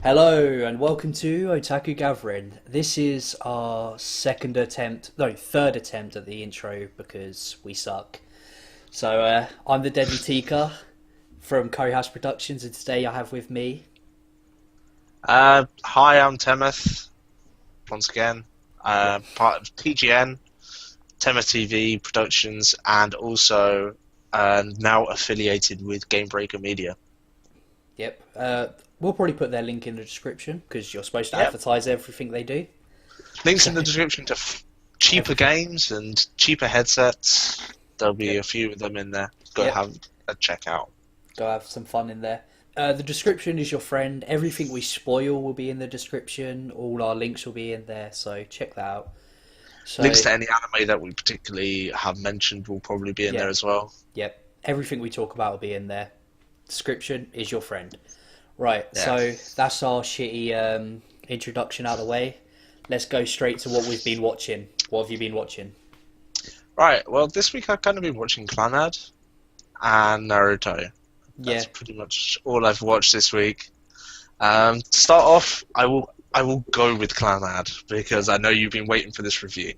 Hello and welcome to Otaku Gathering. This is our third attempt at the intro because we suck. I'm the Deadly Tikka from Curry House Productions, and today I have with me. Hi, I'm Temeth, once again. Yep, Part of TGN, Temeth TV Productions, and also now affiliated with Gamebreaker Media. yep. We'll probably put their link in the description because you're supposed to Yep. advertise everything they do. Links So in the description to cheaper everything. games and cheaper headsets. There'll be Yep, a few of them in there. Go yep. have a check out. Go have some fun in there. The description is your friend. Everything we spoil will be in the description. All our links will be in there. So check that out. Links So to any anime that we particularly have mentioned will probably be in yeah, there as well. yep. Everything we talk about will be in there. Description is your friend. Right, Yeah. so that's our shitty introduction out of the way. Let's go straight to what we've been watching. What have you been watching? Right, well, this week I've kind of been watching Clannad and Naruto. Yeah, That's pretty much all I've watched this week. To start off, I will go with Clannad because I know you've been waiting for this review.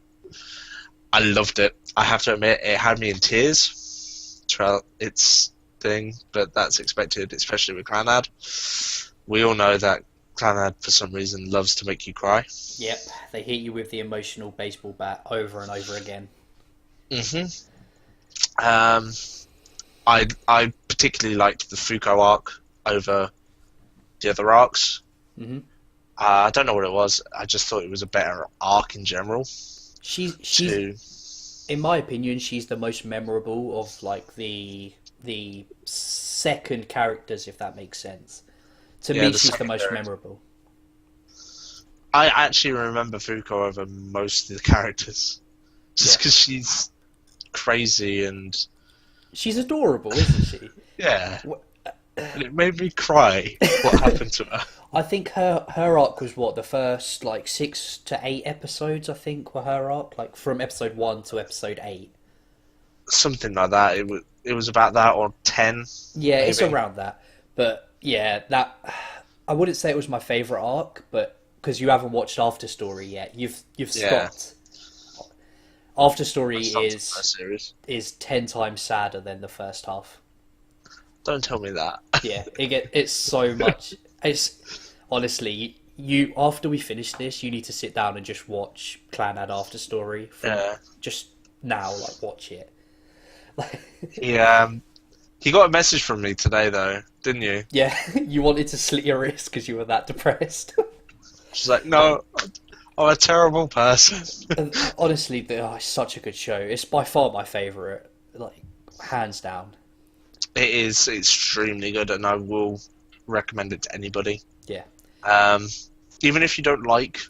I loved it. I have to admit, it had me in tears throughout its thing, but that's expected, especially with Clannad. We all know that Clannad, for some reason, loves to make you cry. yep. They hit you with the emotional baseball bat over and over again. hmm Um, I particularly liked the Fuko arc over the other arcs. hmm I don't know what it was. I just thought it was a better arc in general. She's To in my opinion, she's the most memorable of like the second characters, if that makes sense. To yeah, me, the she's the most secondary. memorable. I actually remember Fuko over most of the characters, just Yeah, because she's crazy and she's adorable, isn't she? yeah, and it made me cry. What happened to her? I think her arc was what the first like 6 to 8 episodes. I think were her arc, like from episode 1 to episode 8. Something like that. It was about that or 10 Yeah, it's maybe. around that. But yeah, that I wouldn't say it was my favorite arc, but because you haven't watched After Story yet, you've Yeah, stopped. After I Story stopped the first series. is 10 times sadder than the first half. Don't tell me that. Yeah, it's so much. It's honestly you after we finish this, you need to sit down and just watch Clannad After Story from Yeah, just now. Like watch it. he he got a message from me today though, didn't you? Yeah, you wanted to slit your wrist because you were that depressed. She's like, no, I'm a terrible person. And honestly, it's such a good show. It's by far my favorite, like hands down. It is extremely good, and I will recommend it to anybody. Yeah. Um, even if you don't like,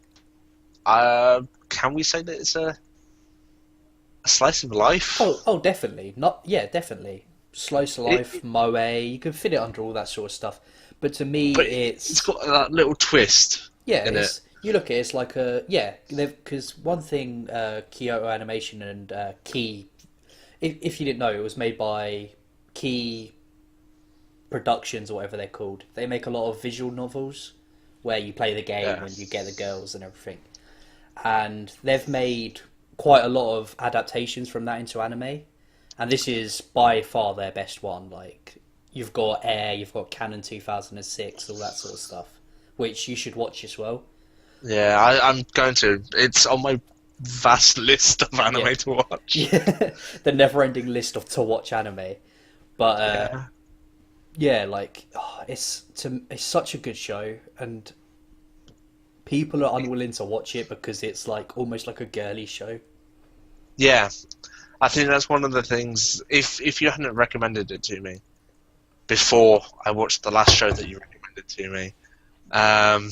can we say that it's a slice of life? Oh, definitely. Not yeah, definitely. Slice of It, life, moe. You can fit it under all that sort of stuff. But to me, but it's it's got that little twist yeah. in it. It's you look at it, it's like a yeah. Because one thing, Kyoto Animation and Key. If you didn't know, it was made by Key Productions or whatever they're called. They make a lot of visual novels where you play the game Yeah, and you get the girls and everything. And they've made quite a lot of adaptations from that into anime. And this is by far their best one. Like you've got Air, you've got Canon 2006, all that sort of stuff, which you should watch as well. yeah, I'm going to. It's on my vast list of Yeah, anime to watch. yeah, the never-ending list of to watch anime. But Yeah, yeah, like it's such a good show, and people are unwilling to watch it because it's like almost like a girly show. yeah. I think that's one of the things. If you hadn't recommended it to me before I watched the last show that you recommended to me, um,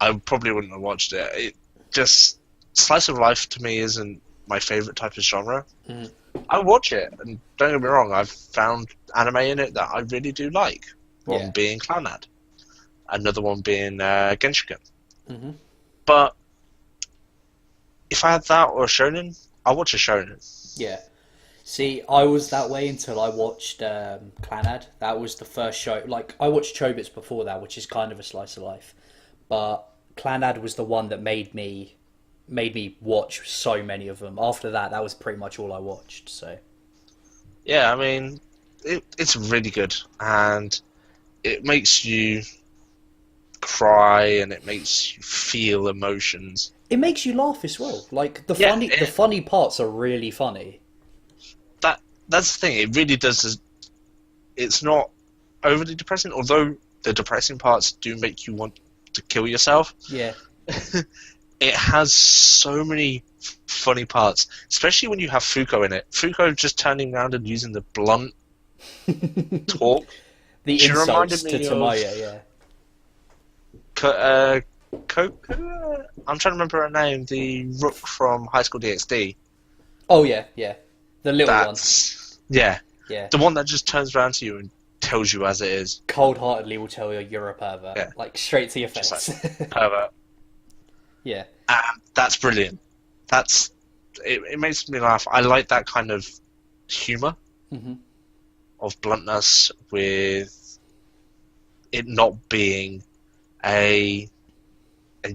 I probably wouldn't have watched it. It just slice of life to me isn't my favorite type of genre. Mhm. I watch it, and don't get me wrong, I've found anime in it that I really do like. One Yeah. being Clannad, another one being Genshiken. hmm But if I had that or a shonen, I watch a shonen. Yeah. See, I was that way until I watched Clannad. That was the first show. Like I watched Chobits before that, which is kind of a slice of life. but Clannad was the one that made me watch so many of them. After that, that was pretty much all I watched. So Yeah, I mean, it's really good, and it makes you cry and it makes you feel emotions. it makes you laugh as well. Like Yeah, the funny parts are really funny. That's the thing. It really does. It's not overly depressing, although the depressing parts do make you want to kill yourself. Yeah, It has so many funny parts, especially when you have Fuko in it. Fuko just turning around and using the blunt talk. the She insults reminded to me Tomoya. Yeah. I'm trying to remember her name. The Rook from High School DxD. Oh yeah, yeah. The little one. Yeah, Yeah. the one that just turns around to you and tells you as it is. Cold-heartedly will tell you you're a pervert. Yeah. Like straight to your Just face. Pervert. Yeah. That's brilliant. It makes me laugh. I like that kind of humor hmm of bluntness with it not being a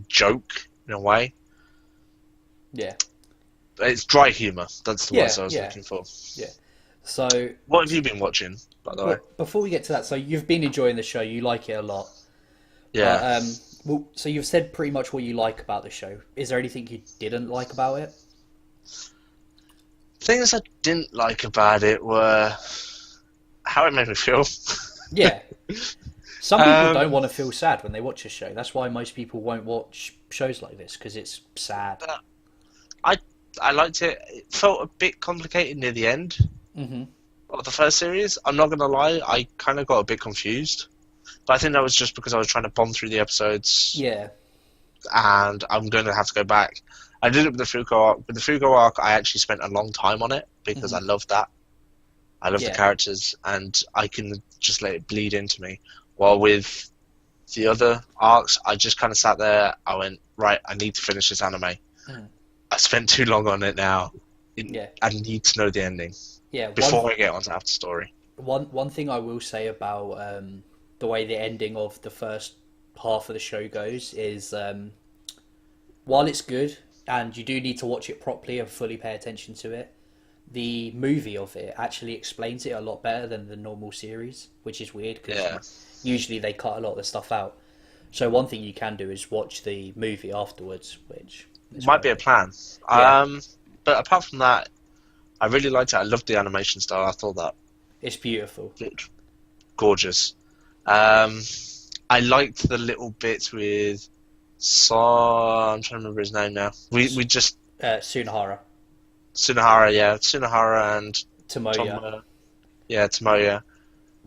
joke in a way. Yeah. It's dry humor. That's the Yeah, words I was yeah. looking for. Yeah. So What have you been watching, by the way? before we get to that, so you've been enjoying the show. You like it a lot. Yeah. But, well, so you've said pretty much what you like about the show. Is there anything you didn't like about it? Things I didn't like about it were how it made me feel. Yeah. Some people Um, don't want to feel sad when they watch a show. That's why most people won't watch shows like this, because it's sad. I liked it. It felt a bit complicated near the end hmm of the first series. I'm not going to lie, I kind of got a bit confused. But I think that was just because I was trying to bomb through the episodes, Yeah. and I'm going to have to go back. I did it with the Fuko arc. With the Fuko arc, I actually spent a long time on it because I love that. I love Yeah. the characters, and I can just let it bleed into me. While with the other arcs, I just kind of sat there. I went, right, I need to finish this anime. Mm. I spent too long on it now. Yeah. I need to know the ending Yeah. before I get on to after story. One thing I will say about the way the ending of the first half of the show goes is while it's good and you do need to watch it properly and fully pay attention to it, the movie of it actually explains it a lot better than the normal series, which is weird because Yeah. usually they cut a lot of the stuff out. So one thing you can do is watch the movie afterwards, which is Might be a quite- plan. Yeah. But apart from that, I really liked it. I loved the animation style. I thought that It's beautiful. looked gorgeous. I liked the little bits with I'm trying to remember his name now. We just Sunahara, Sunahara and Tomoya. Tomoya.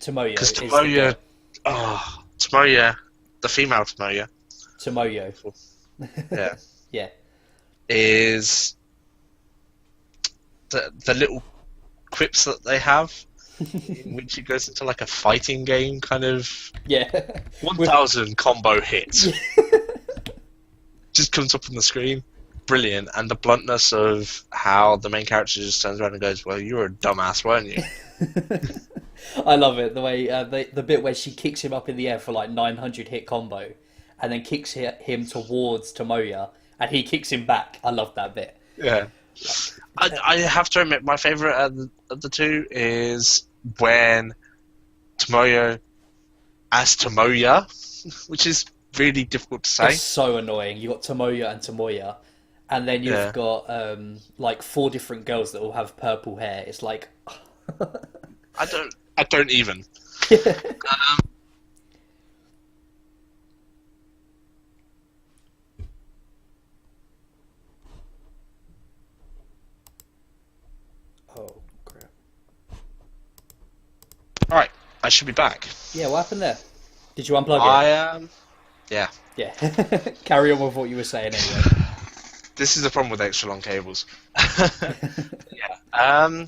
Tomoyo Because is the Tomoya, girl. Tomoya, the female Tomoya, Tomoyo. yeah, Yeah. is the little quips that they have, in which it goes into like a fighting game kind of Yeah. 1,000 combo hits. Just comes up on the screen. Brilliant. And the bluntness of how the main character just turns around and goes, well, you were a dumbass, weren't you? I love it, the way the bit where she kicks him up in the air for like 900 hit combo and then kicks him towards Tomoya and he kicks him back. I love that bit. Yeah. I have to admit, my favourite of the two is when Tomoya asks Tomoya, which is really difficult to say. It's so annoying. You got Tomoya and Tomoya and then you've got like 4 different girls that all have purple hair. It's like I don't even. Oh crap. Alright, I should be back. Yeah, what happened there? Did you unplug it? I am. Yeah. Yeah. Carry on with what you were saying anyway. This is the problem with extra long cables. Yeah.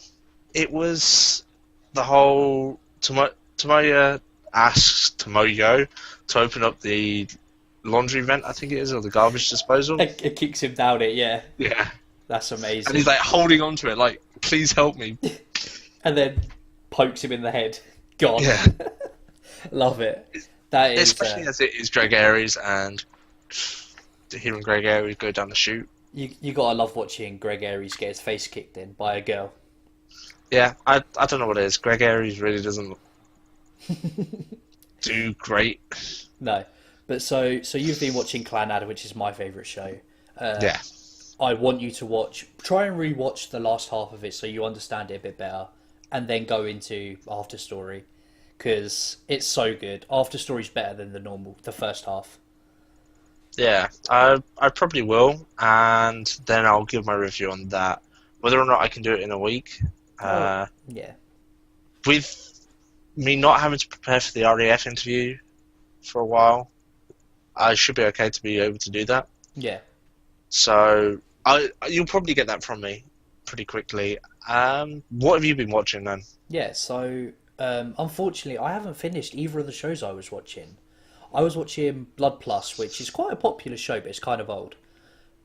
It was the whole Tomoya asks Tomoyo to open up the laundry vent, I think it is, or the garbage disposal. It kicks him down it, yeah. Yeah. That's amazing. And he's like holding on to it, like, please help me. And then pokes him in the head. God. Yeah. Love it. That is Especially as it is Drag Aries, and hearing Greg Aries go down the chute. You gotta love watching Greg Aries get his face kicked in by a girl. Yeah, I don't know what it is. Greg Aries really doesn't do great. No, but so you've been watching Clannad, which is my favourite show. Yeah. I want you to try and rewatch the last half of it so you understand it a bit better, and then go into After Story, because it's so good. After Story's better than the first half. Yeah, I probably will, and then I'll give my review on that. Whether or not I can do it in a week, Yeah, with me not having to prepare for the REF interview for a while, I should be okay to be able to do that. yeah. So you'll probably get that from me pretty quickly. What have you been watching then? Yeah, so unfortunately, I haven't finished either of the shows I was watching. I was watching Blood Plus, which is quite a popular show, but it's kind of old.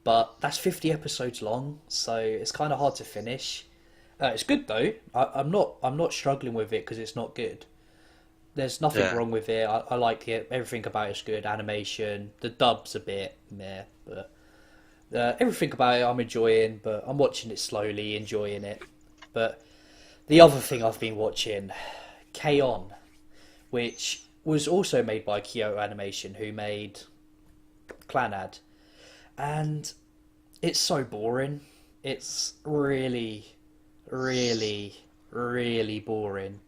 But that's 50 episodes long, so it's kind of hard to finish. It's good though. I'm not struggling with it because it's not good. There's nothing wrong with it. I like it. Everything about it's good. Animation, the dub's a bit meh, but everything about it I'm enjoying. But I'm watching it slowly, enjoying it. But the other thing I've been watching, K-On!, which was also made by Kyoto Animation, who made Clannad, and it's so boring. It's really, really, really boring,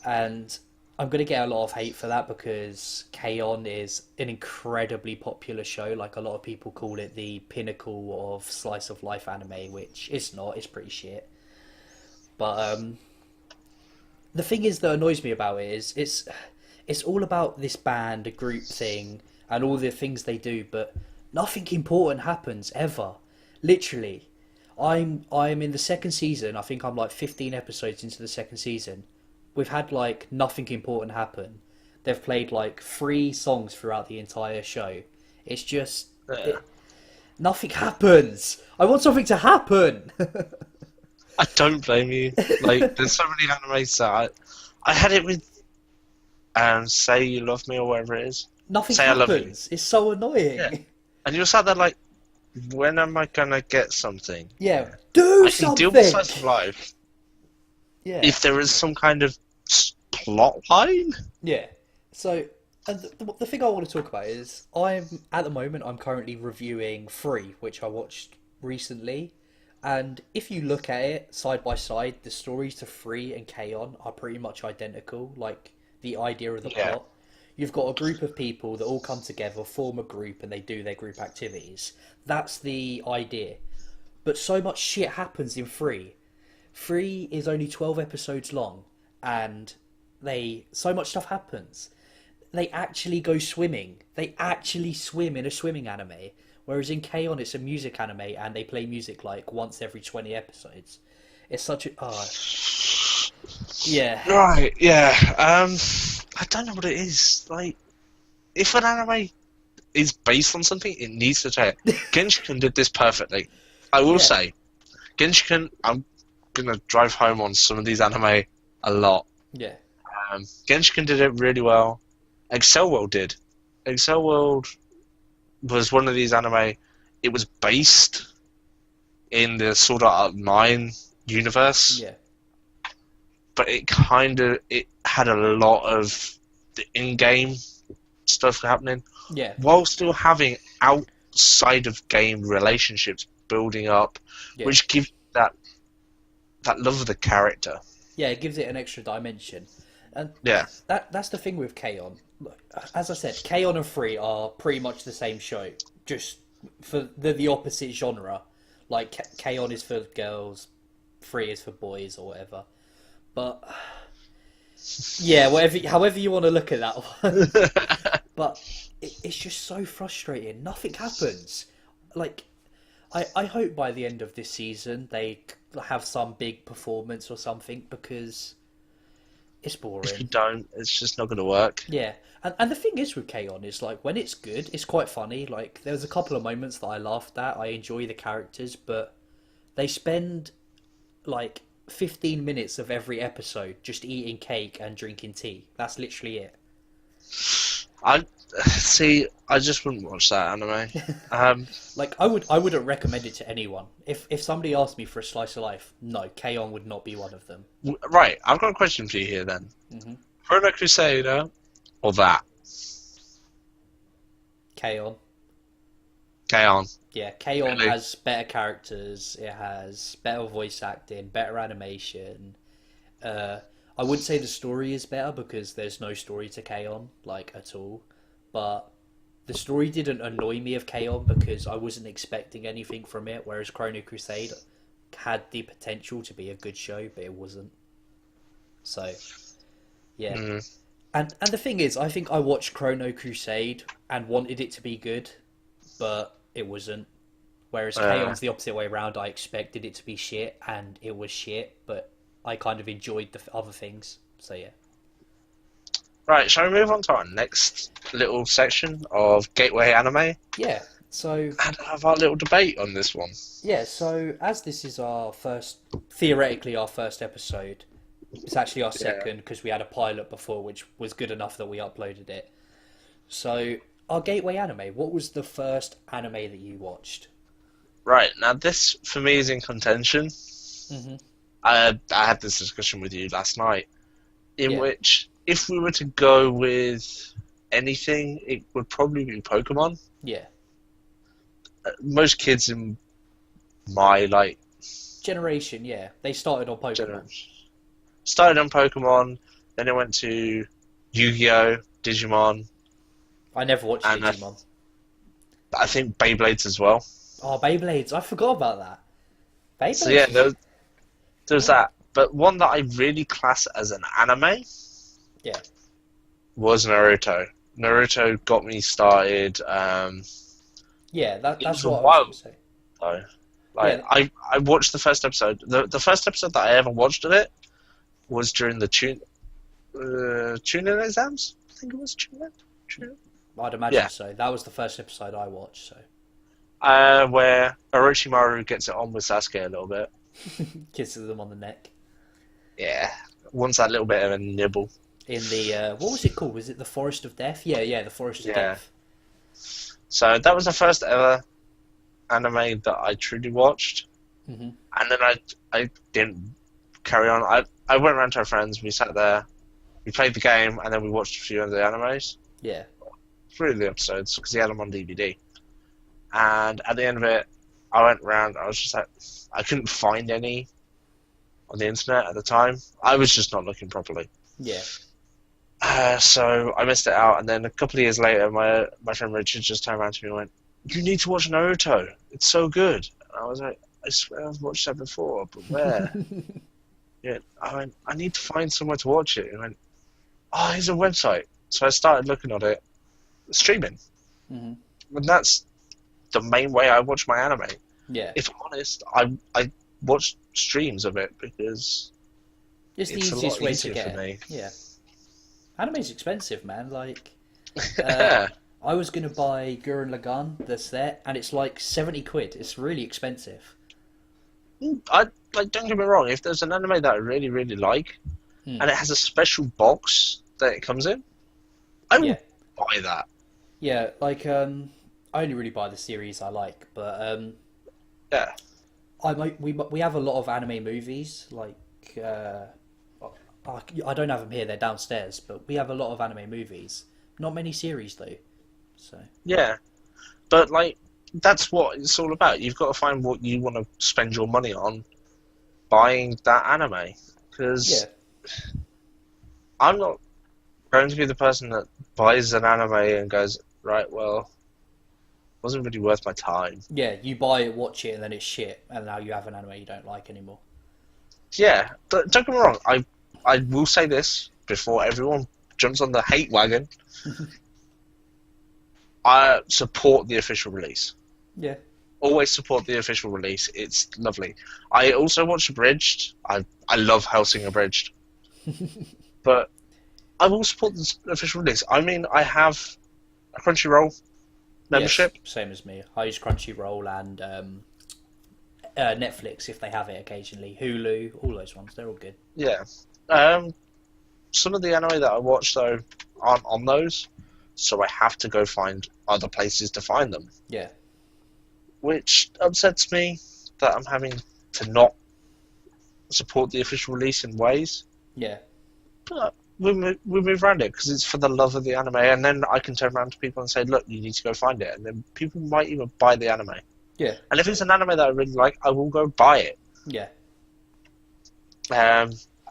and I'm going to get a lot of hate for that because K-On! Is an incredibly popular show. Like, a lot of people call it the pinnacle of slice of life anime, which it's not. It's pretty shit. But the thing is that annoys me about it is it's all about this band, a group thing, and all the things they do, but nothing important happens ever. Literally, I'm in the second season. I think I'm like 15 episodes into the second season. We've had like nothing important happen. They've played like 3 songs throughout the entire show. It's just nothing happens. I want something to happen. I don't blame you. Like, there's so many animes that I had it with Say You Love Me or whatever it is. Nothing Say happens. I Love You. It's so annoying. Yeah. And you're sat there like, when am I gonna get something? Yeah, do I something. can deal with slice of life. Yeah. If there is some kind of plot line. Yeah. So, and the thing I want to talk about is at the moment I'm currently reviewing Free, which I watched recently, and if you look at it side by side, the stories to Free and K-On! Are pretty much identical. Like, the idea of the plot. You've got a group of people that all come together, form a group, and they do their group activities. That's the idea. But so much shit happens in Free. Free is only 12 episodes long, and so much stuff happens. They actually go swimming. They actually swim in a swimming anime. Whereas in K-On! It's a music anime, and they play music like once every 20 episodes. It's such a... yeah. Right, yeah. I don't know what it is. Like, if an anime is based on something, it needs to tell it. Genshin did this perfectly. I will say, Genshin, I'm gonna drive home on some of these anime a lot. Yeah. Genshin did it really well. Excel World did. Excel World was one of these anime. It was based in the Sword Art Online universe. Yeah. But it had a lot of the in-game stuff happening. Yeah. While still having outside of game relationships building up, which gives that love of the character. Yeah, it gives it an extra dimension. And that's the thing with K-On! As I said, K-On! And Free are pretty much the same show, just for the opposite genre. Like, K-On! Is for girls, Free is for boys or whatever. But yeah, however you want to look at that one. But it's just so frustrating. Nothing happens. Like, I hope by the end of this season they have some big performance or something, because it's boring. If you don't, it's just not going to work. Yeah, and the thing is with K-On! Is like, when it's good, it's quite funny. Like, there's a couple of moments that I laughed at. I enjoy the characters, but they spend like 15 minutes of every episode just eating cake and drinking tea. That's literally it. See, I just wouldn't watch that anime. Like I wouldn't recommend it to anyone. If somebody asked me for a slice of life, no, K-On! Would not be one of them. Right, I've got a question for you here then. Mm-hmm. Chrono Crusader or that? K-On! K-On! Yeah, K-On! Really? Has better characters. It has better voice acting, better animation. I wouldn't say the story is better because there's no story to K-On! Like at all. But the story didn't annoy me of K-On! Because I wasn't expecting anything from it. Whereas Chrono Crusade had the potential to be a good show, but it wasn't. So, yeah. Mm. And the thing is, I think I watched Chrono Crusade and wanted it to be good, but it wasn't. Whereas K-On's the opposite way around. I expected it to be shit, and it was shit, but I kind of enjoyed the other things. So yeah. Right, shall we move on to our next little section of Gateway Anime Yeah. So and have our little debate on this one? yeah. So as this is our first, theoretically our first episode, it's actually our second because we had a pilot before, which was good enough that we uploaded it. So our gateway anime. What was the first anime that you watched? Right, now this for me is in contention. Mm-hmm. I had this discussion with you last night, in Yeah. which if we were to go with anything, it would probably be Pokemon. Yeah. Most kids in my Generation. Yeah. They started on Pokemon. generation started on Pokemon, then it went to Yu-Gi-Oh, Digimon, I never watched and Digimon. I think Beyblades as well. Oh, Beyblades! I forgot about that. Beyblades. So yeah, there's that. But one that I really class as an anime, Yeah. was Naruto. Naruto got me started. Yeah, It that's was a what I while. was going to say. Though. Like Yeah. I watched the first episode. The first episode that I ever watched of it was during the tune-in exams. I think it was tune-in. I'd imagine Yeah. so. That was the first episode I watched. So Where Orochimaru gets it on with Sasuke a little bit. kisses them on the neck. Yeah, wants that little bit of a nibble. In the what was it called? Was it the Forest of Death? Yeah, the Forest of Yeah. Death. So that was the first ever anime that I truly watched, Hmm. and then I didn't carry on. I went around to our friends. We sat there, we played the game, and then we watched a few of the animes. Yeah. 3 of the episodes because he had them on DVD. And at the end of it, I went around. I was just like, I couldn't find any on the internet at the time. I was just not looking properly. Yeah. So I missed it out. And then a couple of years later, my friend Richard just turned around to me and went, "You need to watch Naruto. It's so good." And I was like, "I swear I've watched that before, but where?" Yeah. I went, "I need to find somewhere to watch it." And he went, "Oh, here's a website." So I started looking at it, streaming. Hmm. And that's the main way I watch my anime. Yeah. If I'm honest, I watch streams of it because It's the it's a easiest lot way to easier get for it. me. Yeah. Anime's expensive, man. Like, Yeah. I was gonna buy Gurren Lagann, the set, and it's like 70 quid. It's really expensive. I like. Don't get me wrong. If there's an anime that I really, really like, Hmm. and it has a special box that it comes in, I will Yeah. buy that. Yeah, like I only really buy the series I like, but Yeah. we have a lot of anime movies. Like I don't have them here; they're downstairs. But we have a lot of anime movies. Not many series though. So Yeah. But like, that's what it's all about. You've got to find what you want to spend your money on buying that anime. Because yeah, I'm not going to be the person that buys an anime and goes, right, well, wasn't really worth my time. yeah. You buy it, watch it, and then it's shit, and now you have an anime you don't like anymore. Yeah, but don't get me wrong. I will say this before everyone jumps on the hate wagon. I support the official release. Yeah, Always support the official release. It's lovely. I also watch Abridged. I love Helsing Abridged. But I will support the official release. I mean, I have a Crunchyroll membership. Yes, same as me. I use Crunchyroll and Netflix if they have it occasionally. Hulu, all those ones. They're all good. Yeah. Some of the anime that I watch though aren't on those. so I have to go find other places to find them. Yeah. Which upsets me that I'm having to not support the official release in ways. Yeah. But we move around it because it's for the love of the anime, and then I can turn around to people and say, look, you need to go find it, and then people might even buy the anime. Yeah. And if it's an anime that I really like, I will go buy it. Yeah.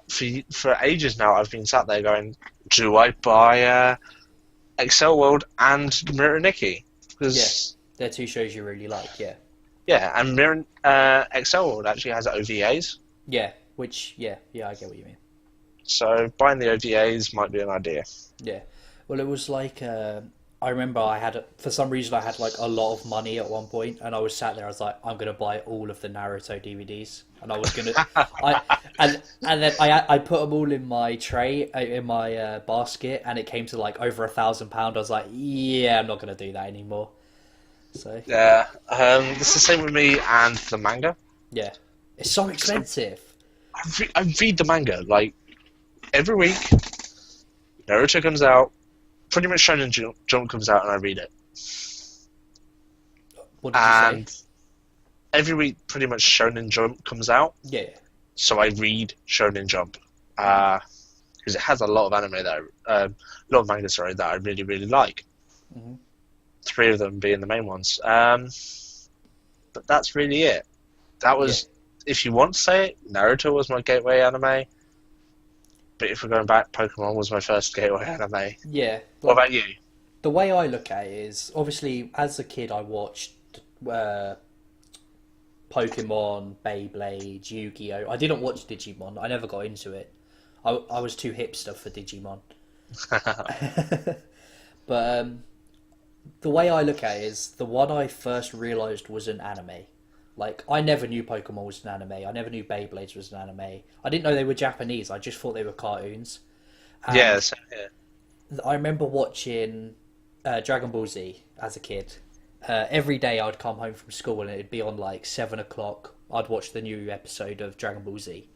For ages now, I've been sat there going, do I buy Excel World and Mirror Nikki? Because they're two shows you really like, yeah. Yeah, and Mirror Excel World actually has OVAs. Yeah, which, I get what you mean. So buying the OVAs might be an idea. Yeah. Well, it was like, I remember for some reason I had like a lot of money at one point, and I was sat there, I was like, I'm going to buy all of the Naruto DVDs. And I was going to, and then I put them all in my tray, in my basket, and it came to like over £1,000. I was like, yeah, I'm not going to do that anymore. So. Yeah, it's the same with me and the manga. Yeah. It's so expensive. I read the manga, like, every week, Naruto comes out, pretty much Shonen Jump comes out, and I read it. What did you say? Every week, pretty much Shonen Jump comes out. Yeah. So I read Shonen Jump. Because it has a lot of anime a lot of manga, that I really, really like. Mm-hmm. 3 of them being the main ones. But that's really it. That was, if you want to say it, Naruto was my gateway anime. But if we're going back, Pokemon was my first gateway anime. Yeah. What about you? The way I look at it is, obviously, as a kid, I watched Pokemon, Beyblade, Yu-Gi-Oh! I didn't watch Digimon. I never got into it. I was too hipster for Digimon. But the way I look at it is, the one I first realised was an anime. Like, I never knew Pokemon was an anime. I never knew Beyblades was an anime. I didn't know they were Japanese. I just thought they were cartoons. And Yes. I remember watching Dragon Ball Z as a kid. Every day I'd come home from school and it'd be on like 7 o'clock. I'd watch the new episode of Dragon Ball Z.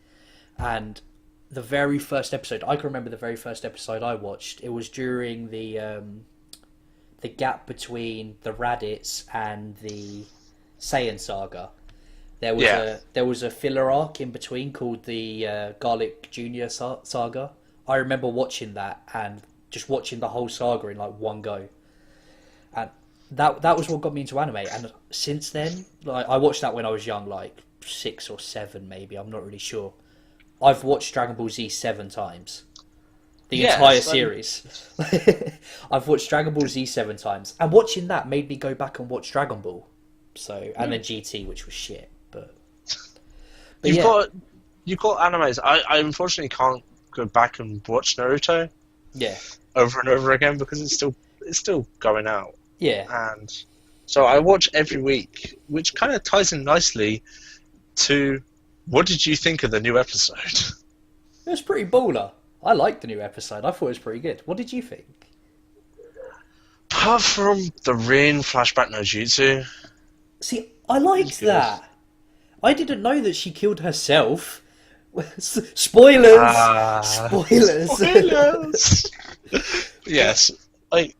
And the very first episode, I can remember the very first episode I watched. It was during the gap between the Raditz and the Saiyan saga. There was a filler arc in between called the Garlic Junior saga. I remember watching that and just watching the whole saga in like one go, and that was what got me into anime. And since then, like, I watched that when I was young, like 6 or 7 maybe. I'm not really sure. I've watched Dragon Ball Z 7 times. The entire series. I've watched Dragon Ball Z 7 times, and watching that made me go back and watch Dragon Ball. So, and then GT, which was shit, but you've got animes. I unfortunately can't go back and watch Naruto. Yeah. Over and over again because it's still going out. Yeah. And so I watch every week, which kind of ties in nicely to what did you think of the new episode? It was pretty baller. I liked the new episode. I thought it was pretty good. What did you think? Apart from the Rin flashback no jutsu. See, I liked that. I didn't know that she killed herself. Spoilers! Spoilers! Yes. I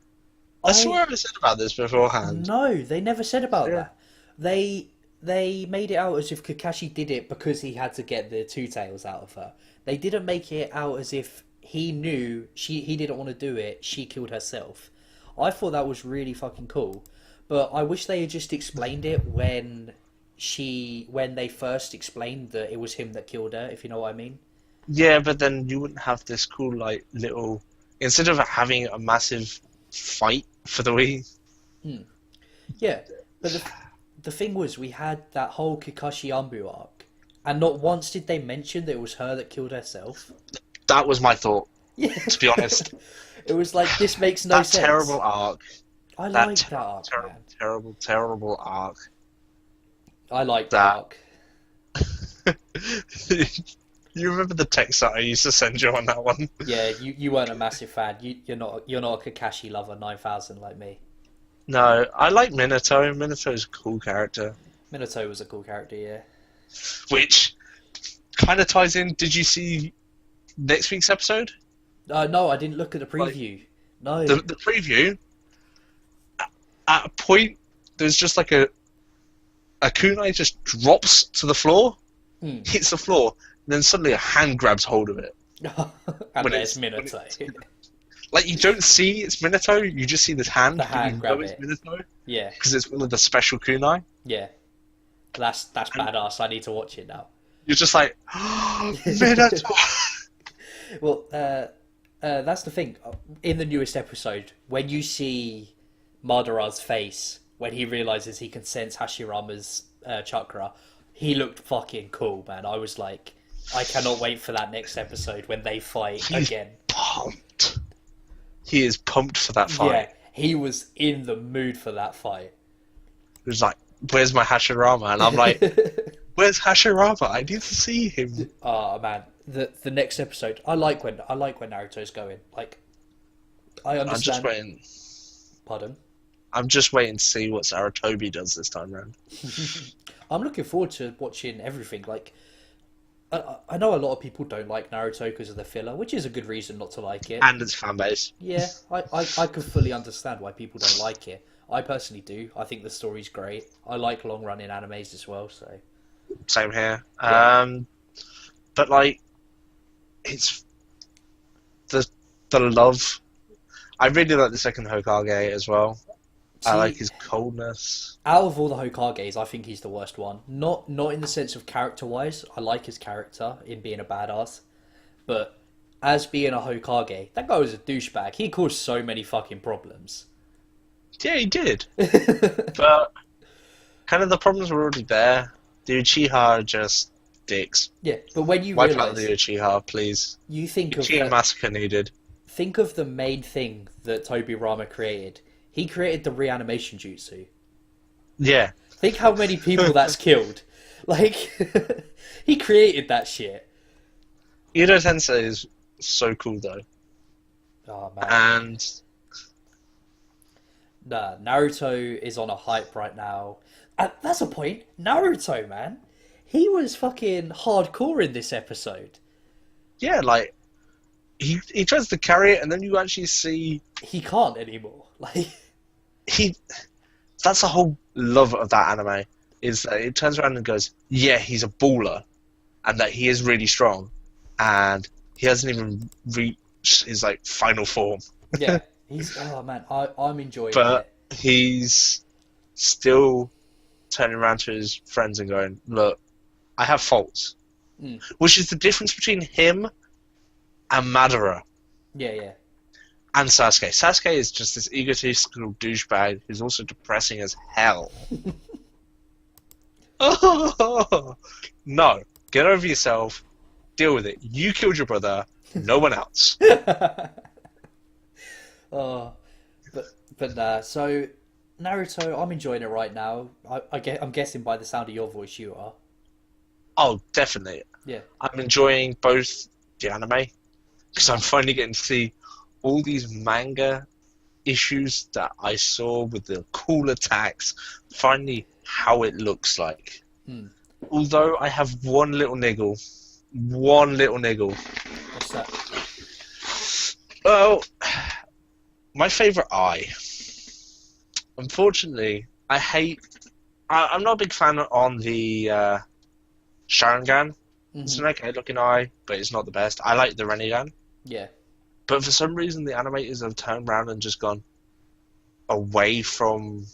swear I said about this beforehand. No, they never said about that. They made it out as if Kakashi did it because he had to get the 2 tails out of her. They didn't make it out as if he knew he didn't want to do it, she killed herself. I thought that was really fucking cool. But I wish they had just explained it when they first explained that it was him that killed her, if you know what I mean. Yeah, but then you wouldn't have this cool, like, little... Instead of having a massive fight for the Wii. Yeah, but the thing was, we had that whole Kakashi Anbu arc, and not once did they mention that it was her that killed herself. That was my thought, yeah. To be honest. It was like, this makes no sense. That terrible arc. I like that arc, man. Terrible arc. I like that arc. You remember the text that I used to send you on that one? Yeah, you weren't a massive fan. You're not a Kakashi lover 9000 like me. No, I like Minato. Minato's a cool character. Minato was a cool character, yeah. Which kind of ties in. Did you see next week's episode? No, I didn't look at the preview. No. The preview, at a point, there's just like a kunai just drops to the floor, hits the floor, and then suddenly a hand grabs hold of it. And there's Minato. Like, you don't see it's Minato, you just see this hand. The hand grab it's it. Minato. Yeah. Because it's one of the special kunai. Yeah. That's badass. I need to watch it now. You're just like, oh, Minato! Well, that's the thing. In the newest episode, when you see Madara's face, when he realizes he can sense Hashirama's chakra, he looked fucking cool, man. I was like, I cannot wait for that next episode when they fight again. Pumped. He is pumped for that fight. Yeah, he was in the mood for that fight. He was like, where's my Hashirama? And I'm like, where's Hashirama? I need to see him. Oh man, the next episode. I like when Naruto's going. Like, I understand. I'm just waiting. Pardon? I'm just waiting to see what Iwatobi does this time round. I'm looking forward to watching everything. Like, I know a lot of people don't like Naruto because of the filler, which is a good reason not to like it. And its fan base. Yeah, I could fully understand why people don't like it. I personally do. I think the story's great. I like long-running animes as well, so... Same here. Yeah. But, like, it's... The love... I really like the second Hokage as well. See, I like his coldness. Out of all the Hokages, I think he's the worst one. Not in the sense of character-wise. I like his character in being a badass. But as being a Hokage, that guy was a douchebag. He caused so many fucking problems. Yeah, he did. But kind of the problems were already there. The Uchiha are just dicks. Yeah, but when you Wipe realise... out the Uchiha, please. You think of... Uchiha massacre needed. Think of the main thing that Tobirama created. He created the reanimation jutsu. Yeah. Think how many people that's killed. Like, he created that shit. Ido Tensei is so cool, though. Oh, man. And... Nah, Naruto is on a hype right now. And that's a point. Naruto, man. He was fucking hardcore in this episode. Yeah, like... He tries to carry it, and then you actually see... He can't anymore. Like... That's the whole love of that anime, is that it turns around and goes, yeah, he's a baller, and that he is really strong, and he hasn't even reached his, like, final form. Yeah, he's... Oh, man, I'm enjoying it. But he's still turning around to his friends and going, look, I have faults. Which is the difference between him and Madara. Yeah. And Sasuke. Sasuke is just this egotistical douchebag who's also depressing as hell. Oh, no. Get over yourself. Deal with it. You killed your brother. No one else. Oh, but so Naruto, I'm enjoying it right now. I'm guessing by the sound of your voice you are. Oh, definitely. Yeah. I'm enjoying both the anime, because I'm finally getting to see all these manga issues that I saw with the cool attacks, finally how it looks like. Although I have one little niggle. What's that? Well, my favourite eye. Unfortunately, I'm not a big fan on the Sharingan. It's an okay looking eye, but it's not the best. I like the Rinnegan. Yeah. But for some reason, the animators have turned around and just gone away from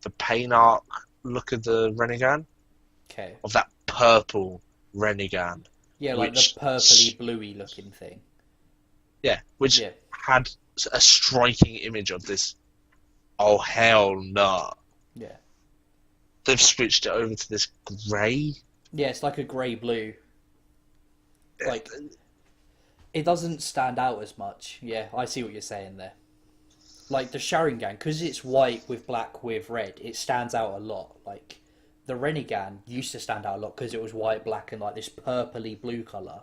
the pain arc look of the Rinnegan. Okay. Of that purple Rinnegan. Yeah, like the purpley bluey looking thing. Yeah, which had a striking image of this. Oh hell no! Yeah. They've switched it over to this grey. Yeah, it's like a grey blue. Like, it doesn't stand out as much. Yeah, I see what you're saying there. Like the Sharingan, because it's white with black with red, it stands out a lot. Like the Rinnegan used to stand out a lot because it was white, black, and like this purpley blue colour.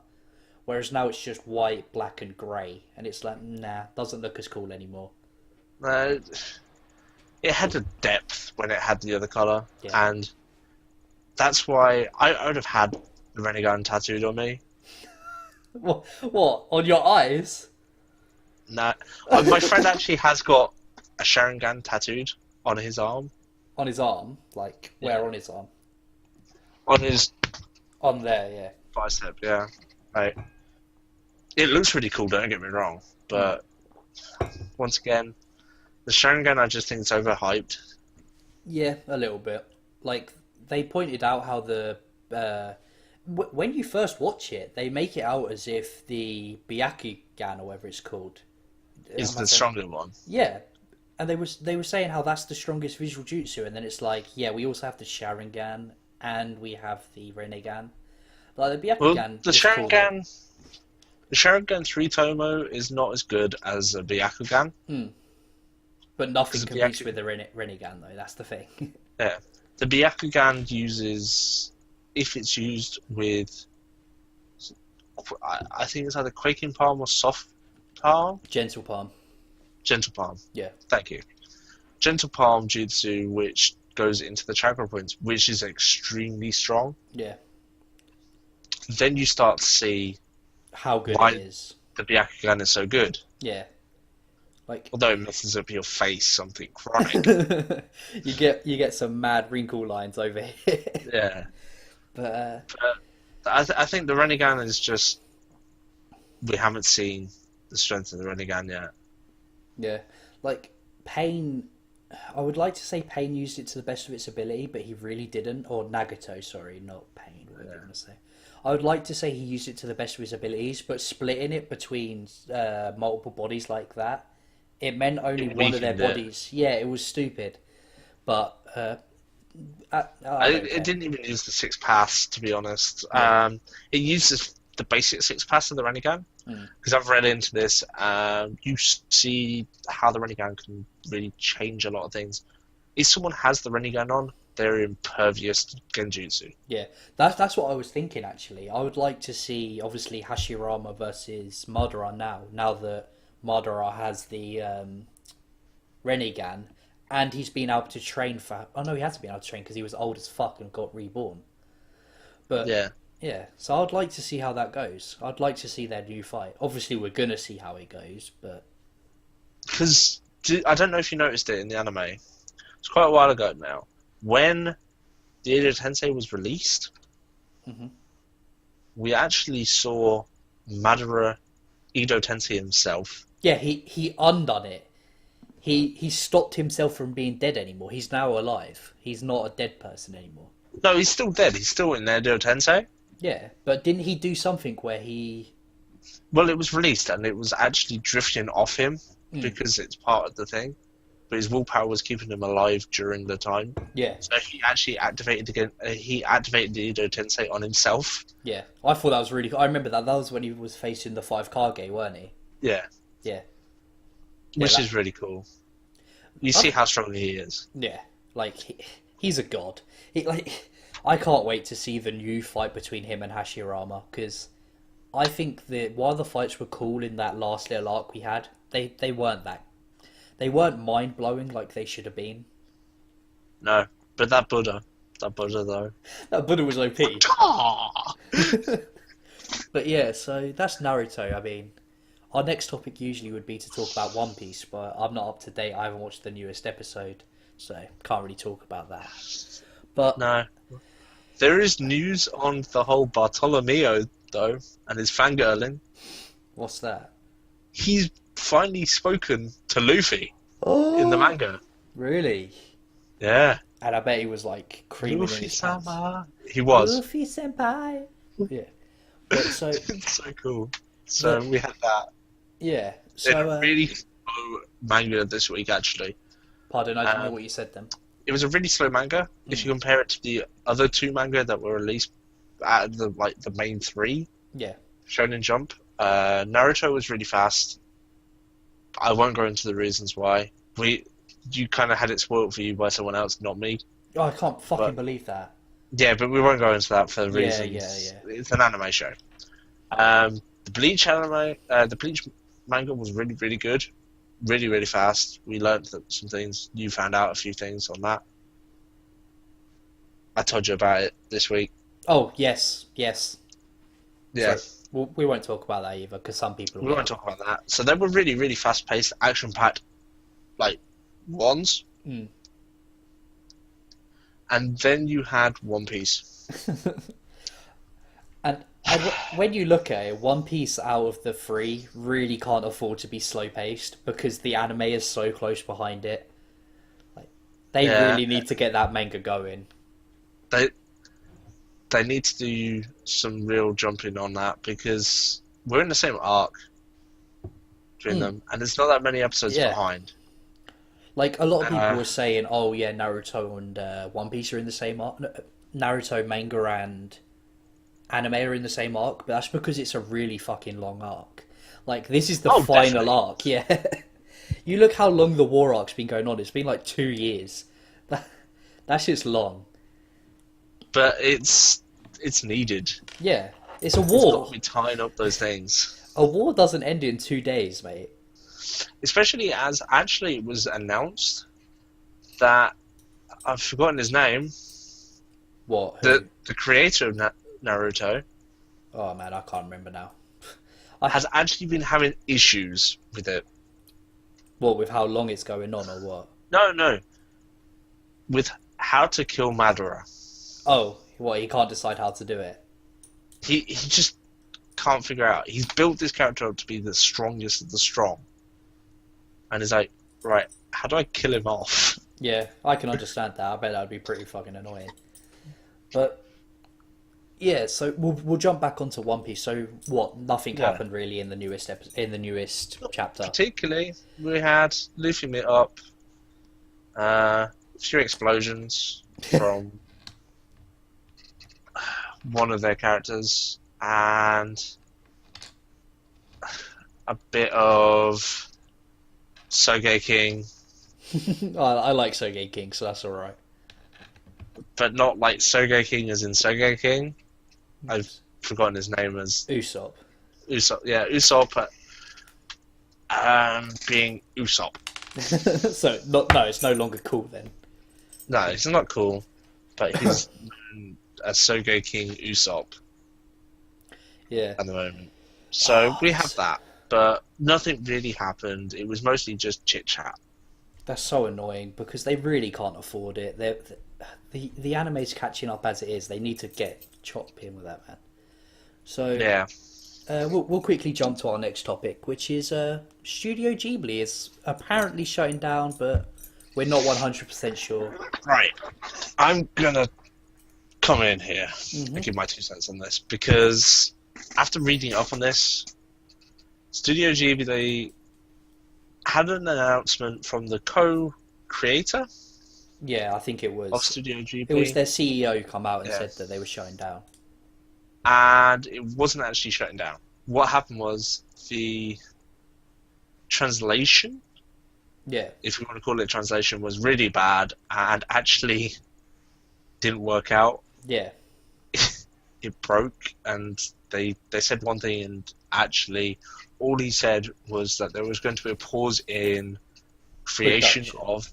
Whereas now it's just white, black, and grey, and it's like, nah, doesn't look as cool anymore. It had a depth when it had the other colour, and that's why I would have had the Rinnegan tattooed on me. What? On your eyes? No, my friend actually has got a Sharingan tattooed on his arm. On his arm? Like, where on his arm? On his On there, yeah. bicep, yeah. Right. It looks really cool, don't get me wrong. But, once again, the Sharingan, I just think it's overhyped. Yeah, a little bit. Like, they pointed out how the... when you first watch it, they make it out as if the Byakugan, or whatever it's called... Is the stronger one. Yeah. And they were saying how that's the strongest visual jutsu, and then it's like, yeah, we also have the Sharingan, and we have the Rinnegan. Like, the Byakugan... Well, the Sharingan... Cool. The Sharingan 3 Tomo is not as good as a Byakugan. But nothing competes with the Rinnegan, though. That's the thing. Yeah. The Byakugan uses... If it's used with... I think it's either Quaking Palm or Soft Palm? Gentle Palm. Gentle Palm. Yeah. Thank you. Gentle Palm Jutsu, which goes into the chakra points, which is extremely strong. Yeah. Then you start to see... how good it is. The Byakugan is so good. Yeah. Like, although it messes up your face, something chronic. you get some mad wrinkle lines over here. Yeah. But I think the Rinnegan is just... We haven't seen the strength of the Rinnegan yet. Yeah. Like, Pain... I would like to say Pain used it to the best of its ability, but he really didn't. Or Nagato, sorry, not Pain. What am I going to say? I would like to say he used it to the best of his abilities, but splitting it between multiple bodies like that, it meant only one of their bodies. Yeah, it was stupid. But it didn't even use the 6 pass, to be honest. Yeah. It uses the basic 6 pass of the Rinnegan. Because I've read into this, you see how the Rinnegan can really change a lot of things. If someone has the Rinnegan on, they're impervious to Genjutsu. Yeah, that's what I was thinking, actually. I would like to see, obviously, Hashirama versus Madara now that Madara has the Rinnegan, and he's been able to train for... Oh, no, he hasn't been able to train because he was old as fuck and got reborn. But yeah, so I'd like to see how that goes. I'd like to see their new fight. Obviously, we're going to see how it goes, but... Because, I don't know if you noticed it in the anime. It's quite a while ago now. When the Edo Tensei was released, we actually saw Madara Edo Tensei himself. Yeah, he undone it. He stopped himself from being dead anymore. He's now alive. He's not a dead person anymore. No, he's still dead. He's still in Edo Tensei. Yeah, but didn't he do something where he... Well, it was released and it was actually drifting off him because it's part of the thing. But his willpower was keeping him alive during the time. Yeah. So he actually activated again. He activated the Edo Tensei on himself. Yeah, I thought that was really cool. I remember that. That was when he was facing the 5 Kage, weren't he? Yeah. Yeah. Which is really cool. You see how strong he is. Yeah, like he's a god. I can't wait to see the new fight between him and Hashirama, because I think that while the fights were cool in that last little arc we had, they weren't mind blowing like they should have been. No, but that Buddha though. That Buddha was OP. But yeah, so that's Naruto. I mean, our next topic usually would be to talk about One Piece, but I'm not up to date. I haven't watched the newest episode, so can't really talk about that. But no, there is news on the whole Bartolomeo though, and his fangirling. What's that? He's finally spoken to Luffy in the manga. Really? Yeah. And I bet he was like creaming in his pants. He was. Luffy senpai. Yeah. But so it's so cool. So we had that. Yeah. So really slow manga this week, actually. Pardon, I didn't know what you said then. It was a really slow manga. If you compare it to the other 2 manga that were released out of the main 3. Yeah. Shonen Jump. Naruto was really fast. I won't go into the reasons why. You kind of had it spoiled for you by someone else, not me. Oh, I can't fucking believe that. Yeah, but we won't go into that for reasons. Yeah. It's an anime show. The Bleach manga was really, really good. Really, really fast. We learned some things. You found out a few things on that. I told you about it this week. Oh, yes. Yeah. we won't talk about that either because some people We will. won't talk about that. So they were really, really fast-paced, action-packed, like ones. Mm. And then you had One Piece. And when you look at it, One Piece out of the three really can't afford to be slow paced because the anime is so close behind it. Like they Yeah, really need to get that manga going. they they need to do some real jumping on that because we're in the same arc between Mm. them, and there's not that many episodes Yeah, behind. like a lot of people Uh, were saying, "Oh yeah, Naruto and One Piece are in the same arc." Naruto manga and anime are in the same arc, but that's because it's a really fucking long arc. Like this is the oh, final definitely. arc. Yeah, you look how long the war arc's been going on. It's been like 2 years. That that shit's long. But it's needed. Yeah, it's a It's got war. to be tying up those things. A war doesn't end in 2 days, mate. Especially as actually it was announced that I've forgotten his name. What? Who? The creator of Naruto Oh man, I can't remember now. I has actually been having issues with it. what with how long it's going on or what? No, with how to kill Madara. Oh, what? He can't decide how to do it. He just can't figure out. He's built this character up to be the strongest of the strong, and he's like, right, how do I kill him off? Yeah, I can understand that. I bet that would be pretty fucking annoying. But yeah, so we'll jump back onto One Piece. So what? Nothing Yeah. happened really in the in the newest chapter. Particularly, we had Luffy meet up, a few explosions from one of their characters, and a bit of King, I like Soge King, so that's all right. but not like King as in King. I've forgotten his name as Usopp. Usopp. Yeah, Usopp. Being Usopp. So not no, it's no longer cool then. No, he's not cool, but he's a King Usopp Yeah. at the moment. So we have That's, that, but nothing really happened. It was mostly just chit chat. that's so annoying because they really can't afford it. The anime's catching up as it is. They need to get Chop in with that man. So Yeah. we'll quickly jump to our next topic, which is Studio Ghibli is apparently shutting down, but we're not 100% sure. Right. I'm gonna come in here and give my 2 cents on this because after reading up on this, Studio Ghibli had an announcement from the co-creator Yeah, I think it of was. Studio Ghibli. It was their CEO come out and Yeah. said that they were shutting down. And it wasn't actually shutting down. What happened was the translation, Yeah, if you want to call it translation, was really bad and actually didn't work out. yeah, It broke, and they said one thing, and actually all he said was that there was going to be a pause in creation Production. of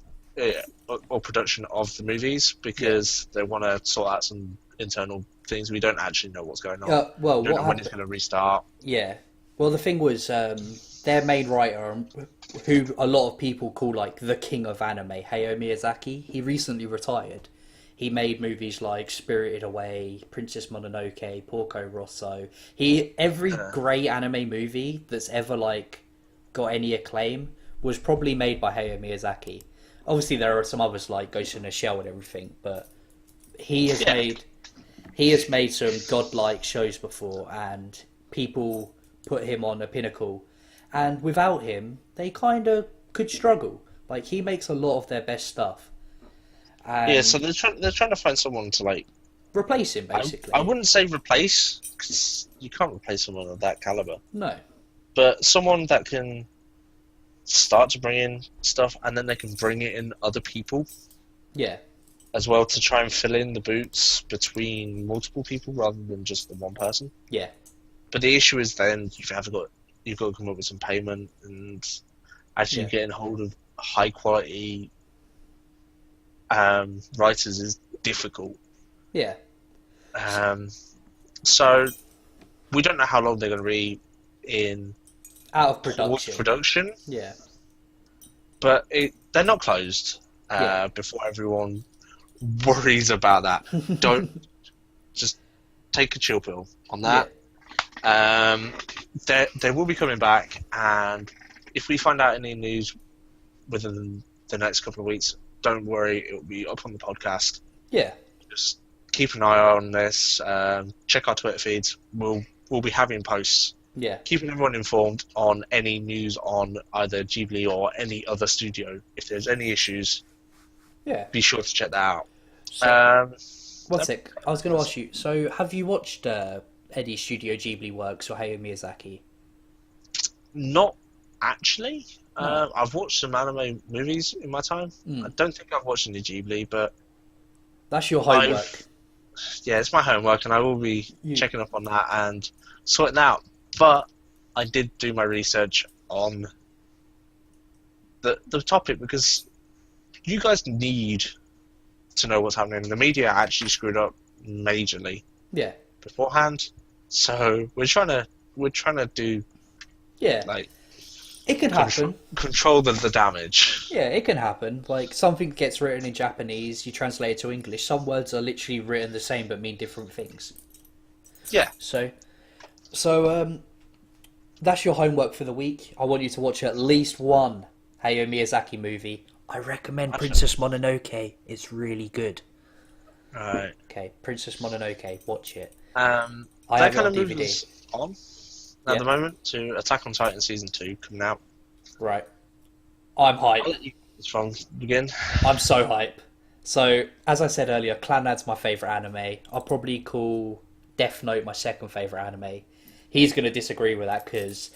or production of the movies because they want to sort out some internal things. We don't actually know what's going on. well, We don't what know when it's happened? going to restart. Yeah. Well, the thing was, their main writer, who a lot of people call like the king of anime, Hayao Miyazaki, he recently retired. He made movies like Spirited Away, Princess Mononoke, Porco Rosso. Every great anime movie that's ever like got any acclaim was probably made by Hayao Miyazaki. Obviously, there are some others like Ghost in a Shell and everything, but he has Yeah. made he has made some godlike shows before, and people put him on a pinnacle. And without him, they kind of could struggle. Like he makes a lot of their best stuff, and Yeah, so they're trying to find someone to like. replace him basically. I wouldn't say replace, 'cause you can't replace someone of that caliber, No, but someone that can start to bring in stuff, and then they can bring in other people yeah, as well to try and fill in the boots between multiple people rather than just the one person. yeah, But the issue is then you've got to come up with some payment, and actually Yeah. getting hold of high quality writers is difficult. yeah. So we don't know how long they're going to be in Out of production. production, Yeah. but they're not closed. Yeah. Before everyone worries about that, don't just take a chill pill on that. They will be coming back, and if we find out any news within the next couple of weeks, don't worry, it will be up on the podcast. Yeah. Just keep an eye on this. Check our Twitter feeds. We'll be having posts. Yeah. Keeping everyone informed on any news on either Ghibli or any other studio. If there's any issues, be sure to check that out. So, one sec. I was going to ask you. So, have you watched any Studio Ghibli works or Hayao Miyazaki? Not actually. No. I've watched some anime movies in my time. I don't think I've watched any Ghibli, but that's your homework. Yeah, it's my homework, and I will be checking up on that and sorting that out. But I did do my research on the topic because you guys need to know what's happening. The media actually screwed up majorly. Yeah. Beforehand, so we're trying to do. Yeah. Like. It can happen. Control the damage. Yeah, it can happen. Like, something gets written in Japanese, you translate it to English. Some words are literally written the same but mean different things. Yeah. So, that's your homework for the week. I want you to watch at least one Hayao Miyazaki movie. I recommend Princess Mononoke. It's really good. Right. Okay, Princess Mononoke. Watch it. I have that it kind on of DVD. moves on at the moment to Attack on Titan Season 2 coming out. Right. I'm hyped. I'll let you from begin. I'm so hype. So, as I said earlier, Clannad's my favourite anime. I'll probably call Death Note my second favourite anime. He's going to disagree with that because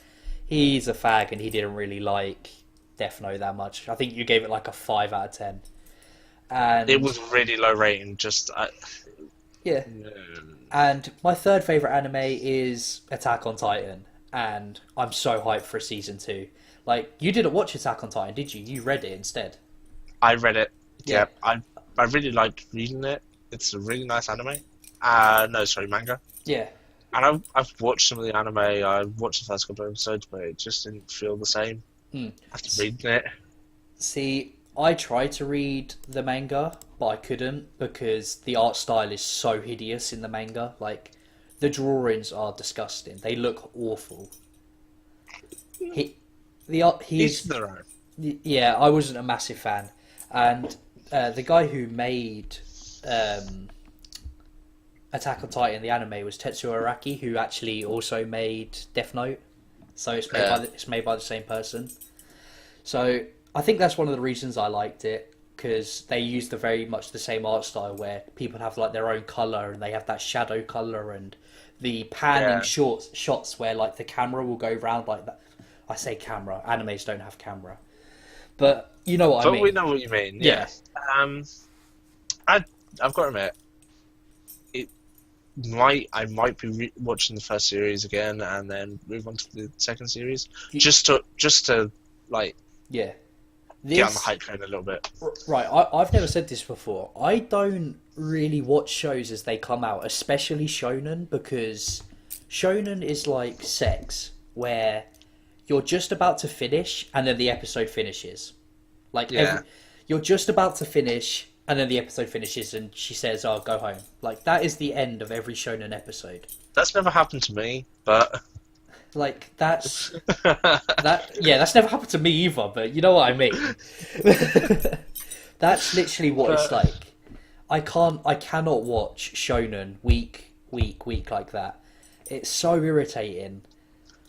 he's a fag and he didn't really like Death Note that much. I think you gave it like a 5 out of 10. And It was really low rating, yeah. And my third favourite anime is Attack on Titan. And I'm so hyped for season 2. Like, you didn't watch Attack on Titan, did you? You read it instead. I read it. Yeah. I really liked reading it. It's a really nice anime. Manga. Yeah. And I've watched some of the anime. I watched the first couple of episodes, but it just didn't feel the same after reading it. See, I tried to read the manga, but I couldn't because the art style is so hideous in the manga. Like, the drawings are disgusting. They look awful. He's their own. Yeah, I wasn't a massive fan. And the guy who made Attack on Titan, the anime, was Tetsuo Araki, who actually also made Death Note. So it's made by the same person. So I think that's one of the reasons I liked it, because they used very much the same art style where people have like their own colour and they have that shadow colour and the panning shots where like the camera will go round like that. I say camera, animes don't have camera. But you know what I mean. But we know what you mean, yeah. I've got to admit, I might be watching the first series again and then move on to the second series, just to like get on the hype train a little bit. Right, I've never said this before. I don't really watch shows as they come out, especially shonen, because shonen is like sex, where you're just about to finish and then the episode finishes. Like you're just about to finish and then the episode finishes and she says, "Oh, go home." Like, that is the end of every shonen episode. That's never happened to me, but like that's that's never happened to me either, but you know what I mean. That's literally what it's like. I cannot watch shonen week like that. It's so irritating.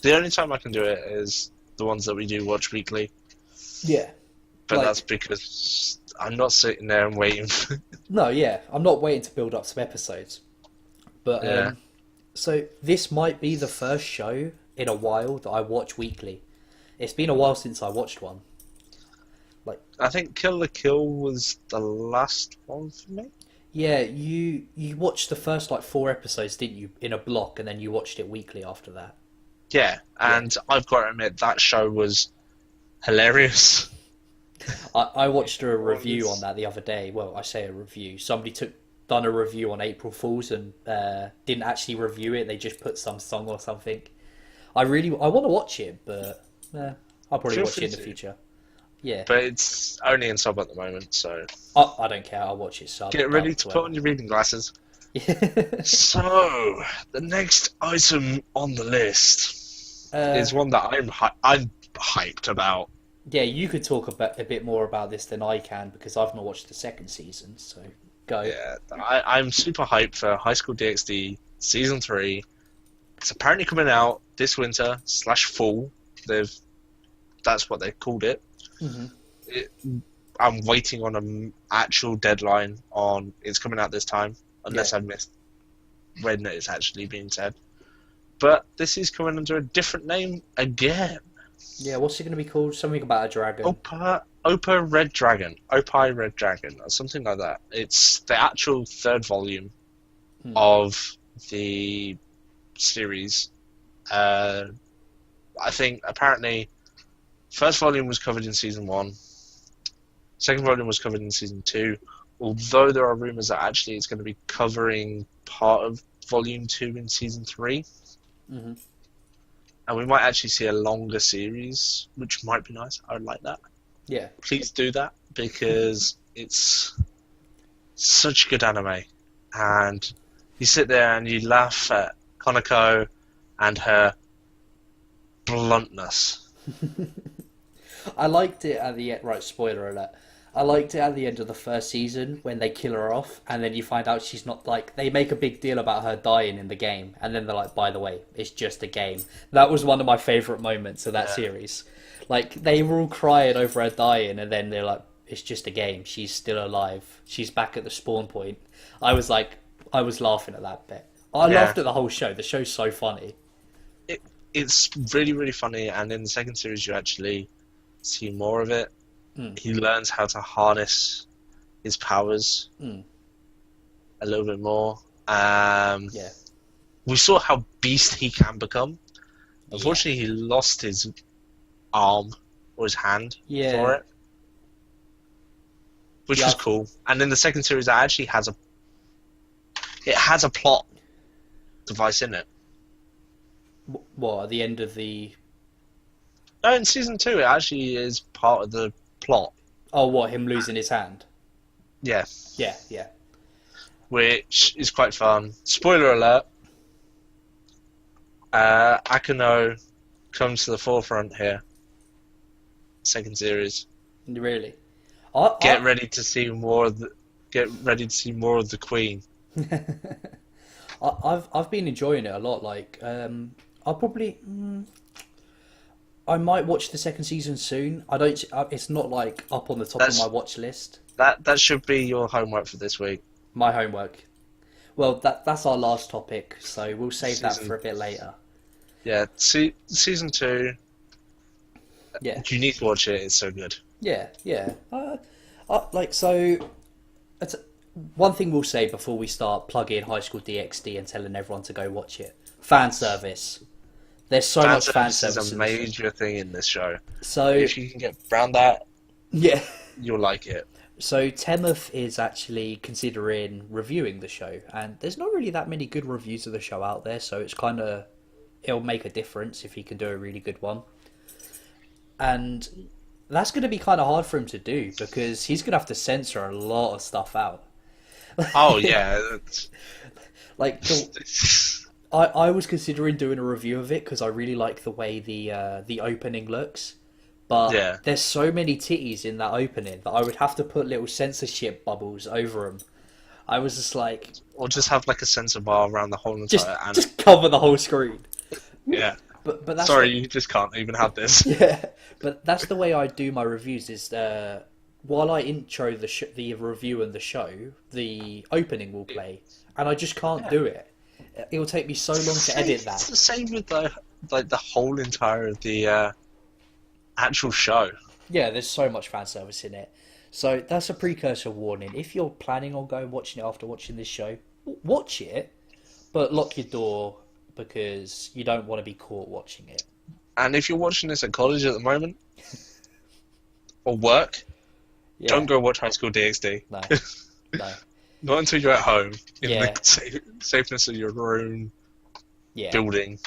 The only time I can do it is the ones that we do watch weekly. Yeah. But that's because I'm not sitting there and waiting for... No, yeah. I'm not waiting to build up some episodes. But, so this might be the first show in a while that I watch weekly. It's been a while since I watched one. I think Kill la Kill was the last one for me. Yeah, you watched the first 4 episodes, didn't you, in a block, and then you watched it weekly after that. Yeah, and I've got to admit, that show was hilarious. I watched a review on that the other day. Well, I say a review. Somebody took done a review on April Fools and didn't actually review it. They just put some song or something. I want to watch it, but I'll probably Feel watch free it in the to. future. Yeah, But it's only in sub at the moment, so I don't care. I'll watch it. So get ready to put on your reading glasses. Yeah. So, the next item on the list is one that I'm hyped about. Yeah, you could talk a bit more about this than I can because I've not watched the second season. So go. Yeah, I'm super hyped for High School DxD Season 3. It's apparently coming out this winter / fall. That's what they called it. Mm-hmm. I'm waiting on an actual deadline on it's coming out this time, unless I've missed when it's actually being said. But this is coming under a different name again. Yeah, what's it going to be called? Something about a dragon. Opa Red Dragon. Opie Red Dragon, or something like that. It's the actual third volume of the series. I think apparently first volume was covered in season 1. Second volume was covered in season 2. Although there are rumours that actually it's going to be covering part of volume 2 in season 3. Mm-hmm. And we might actually see a longer series, which might be nice. I would like that. Yeah. Please do that, because it's such good anime. And you sit there and you laugh at Konako and her bluntness. I liked it at the end. Right, spoiler alert. I liked it at the end of the first season when they kill her off, and then you find out she's not like they make a big deal about her dying in the game, and then they're like, by the way, it's just a game. That was one of my favourite moments of that series. Like they were all crying over her dying, and then they're like, it's just a game. She's still alive. She's back at the spawn point. I was laughing at that bit. I laughed at the whole show. The show's so funny. It's really, really funny, and in the second series you actually see more of it. He learns how to harness his powers a little bit more. We saw how beast he can become. Unfortunately, he lost his arm or his hand for it, which was cool. And in the second series, it actually has a plot device in it. What, at the end of the... No, in season 2, it actually is part of the plot. Oh, what, him losing his hand? Yeah. Yeah. Which is quite fun. Spoiler alert. Akano comes to the forefront here. Second series. Really? Get ready to see more of the Queen. I've been enjoying it a lot. Like, I'll probably... I might watch the second season soon. I don't. It's not like up on the top of my watch list. That should be your homework for this week. My homework. Well, that's our last topic, so we'll save that for a bit later. Yeah, season 2. Yeah, you need to watch it. It's so good. Yeah. One thing we'll say before we start plugging High School DxD and telling everyone to go watch it: fan service. There's so much fan service. Is a major thing in this show. So if you can get around that, you'll like it. So Temeth is actually considering reviewing the show, and there's not really that many good reviews of the show out there. So it'll make a difference if he can do a really good one. And that's going to be kind of hard for him to do because he's going to have to censor a lot of stuff out. Oh yeah, like. I was considering doing a review of it because I really like the way the opening looks, but there's so many titties in that opening that I would have to put little censorship bubbles over them. I was just like, or just have like a censor bar around the whole entire. Just cover the whole screen. Yeah, but that's you just can't even have this. Yeah, but that's the way I do my reviews. Is while I intro the review and the show, the opening will play, and I just can't do it. It will take me so long to edit that. It's the same with the whole entire of the actual show. Yeah, there's so much fan service in it. So that's a precursor warning. If you're planning on going watching it after watching this show, watch it, but lock your door because you don't want to be caught watching it. And if you're watching this at college at the moment or work, don't go watch High School DxD. No. Not until you're at home in Yeah. the safeness of your own Yeah. building.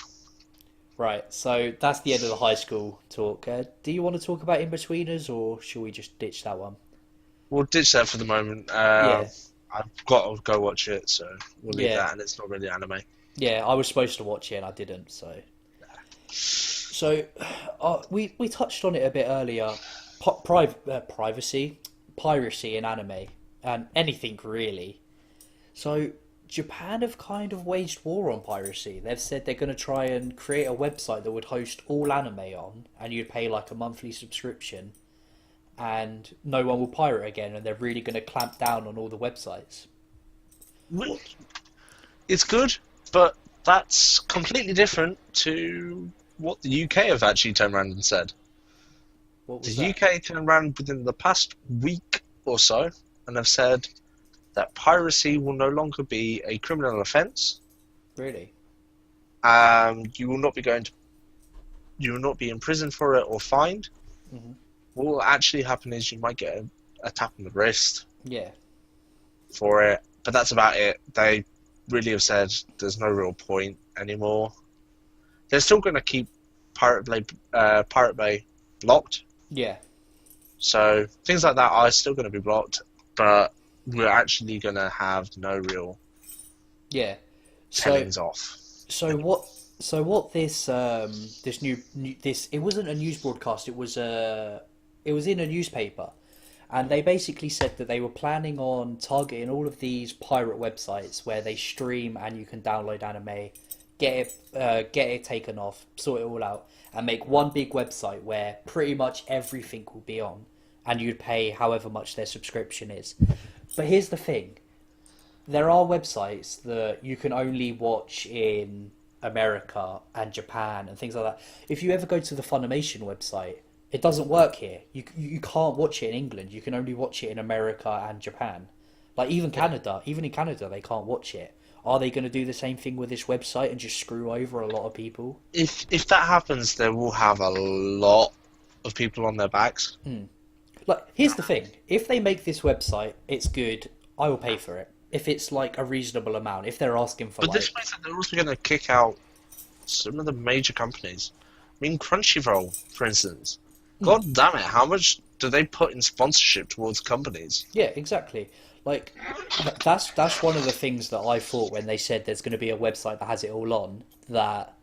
Right. So that's the end of the high school talk. Do you want to talk about In-Betweeners, or shall we just ditch that one? We'll ditch that for the moment. Yeah. I've got to go watch it, so we'll leave Yeah. that. And it's not really anime. Yeah. I was supposed to watch it and I didn't. So we touched on it a bit earlier. Privacy, piracy in anime, and anything really. So Japan have kind of waged war on piracy. They've said they're going to try and create a website that would host all anime on, and you'd pay like a monthly subscription, and no one will pirate again. And they're really going to clamp down on all the websites. It's good, but that's completely different to what the UK have actually turned around and said. What The was that? UK turned around within the past week or so and have said that piracy will no longer be a criminal offence. Really? You will not be in prison for it or fined. Hmm. What will actually happen is you might get a tap on the wrist Yeah. for it, but that's about it. They really have said there's no real point anymore. They're still going to keep Pirate Bay blocked, Yeah. so things like that are still going to be blocked, but we're actually going to have no real Yeah. So tellings off. So what this this it wasn't a news broadcast, it was in a newspaper, and they basically said that they were planning on targeting all of these pirate websites where they stream and you can download anime, get it taken off, sort it all out, and make one big website where pretty much everything will be on, and you'd pay however much their subscription is. But here's the thing. There are websites that you can only watch in America and Japan and things like that. If you ever go to the Funimation website, it doesn't work here. You can't watch it in England. You can only watch it in America and Japan. Like even Canada, even in Canada, they can't watch it. Are they going to do the same thing with this website and just screw over a lot of people? If that happens, they will have a lot of people on their backs. Like, here's the thing. If they make this website, it's good, I will pay for it. If it's like a reasonable amount, if they're asking for But like... this means that they're also going to kick out some of the major companies. I mean, Crunchyroll, for instance. God damn it, how much do they put in sponsorship towards companies? Yeah, exactly. Like, that's one of the things that I thought when they said there's going to be a website that has it all on, that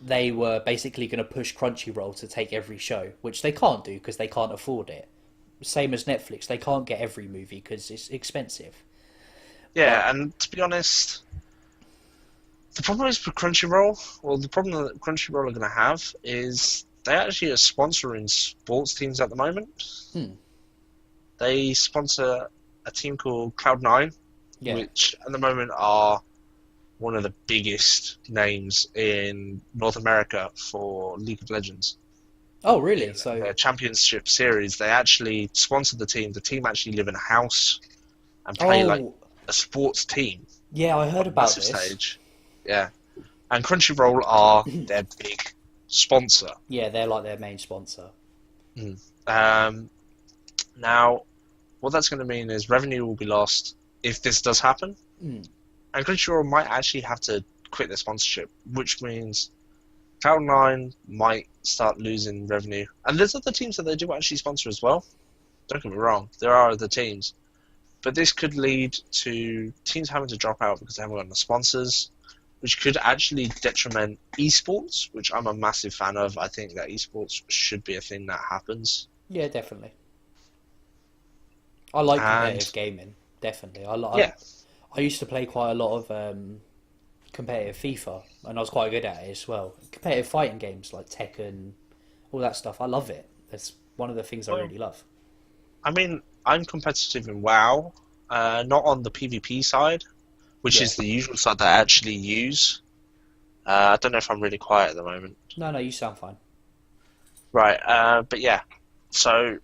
they were basically going to push Crunchyroll to take every show, which they can't do because they can't afford it. Same as Netflix, they can't get every movie because it's expensive. Yeah, and to be honest, the problem is with Crunchyroll, or the problem that Crunchyroll are going to have, is they actually are sponsoring sports teams at the moment. They sponsor a team called Cloud9, Yeah. which at the moment are one of the biggest names in North America for League of Legends. Oh, really? In So, their championship series, they actually sponsor the team. The team actually live in a house and play like a sports team. Yeah, I heard on a about massive this. stage. Yeah. And Crunchyroll are their big sponsor. Yeah, they're like their main sponsor. Now, what that's going to mean is revenue will be lost if this does happen. And Crunchyroll might actually have to quit their sponsorship, which means Cloud9 might start losing revenue. And there's other teams that they do actually sponsor as well. Don't get me wrong, there are other teams. But this could lead to teams having to drop out because they haven't got enough sponsors, which could actually detriment esports, which I'm a massive fan of. I think that esports should be a thing that happens. Yeah, definitely. I like competitive gaming, definitely. I used to play quite a lot of competitive FIFA, and I was quite good at it as well. Competitive fighting games like Tekken, all that stuff. I love it. That's one of the things I really love. I mean, I'm competitive in WoW, not on the PvP side, which is the usual side that I actually use. I don't know if I'm really quiet at the moment. No, you sound fine. Right, but yeah. So,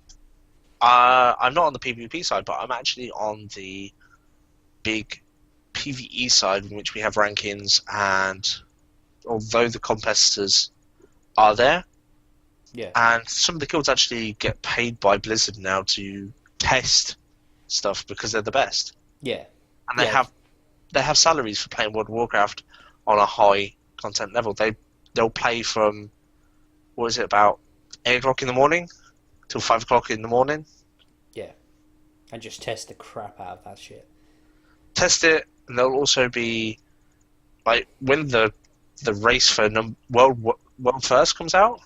I'm not on the PvP side, but I'm actually on the big PvE side in which we have rankings, and although the competitors are there, and some of the guilds actually get paid by Blizzard now to test stuff because they're the best. Yeah, and they have salaries for playing World of Warcraft on a high content level. They'll play from, what is it, about 8 o'clock in the morning till 5 o'clock in the morning. Yeah, and just test the crap out of that shit. Test it, and there'll also be like when the race for world first comes out,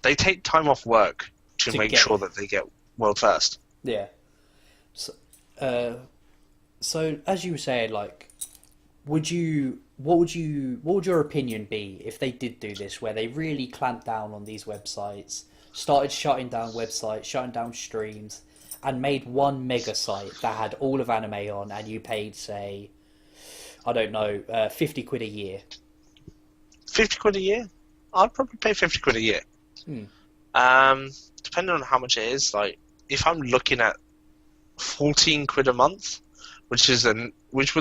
they take time off work to make sure that they get world first. Yeah. So as you were saying, like, what would your opinion be if they did do this, where they really clamped down on these websites, started shutting down websites, shutting down streams, and made one mega site that had all of anime on, and you paid, say, I don't know, 50 quid a year? 50 quid a year? I'd probably pay 50 quid a year. Depending on how much it is, like, if I'm looking at 14 quid a month, which was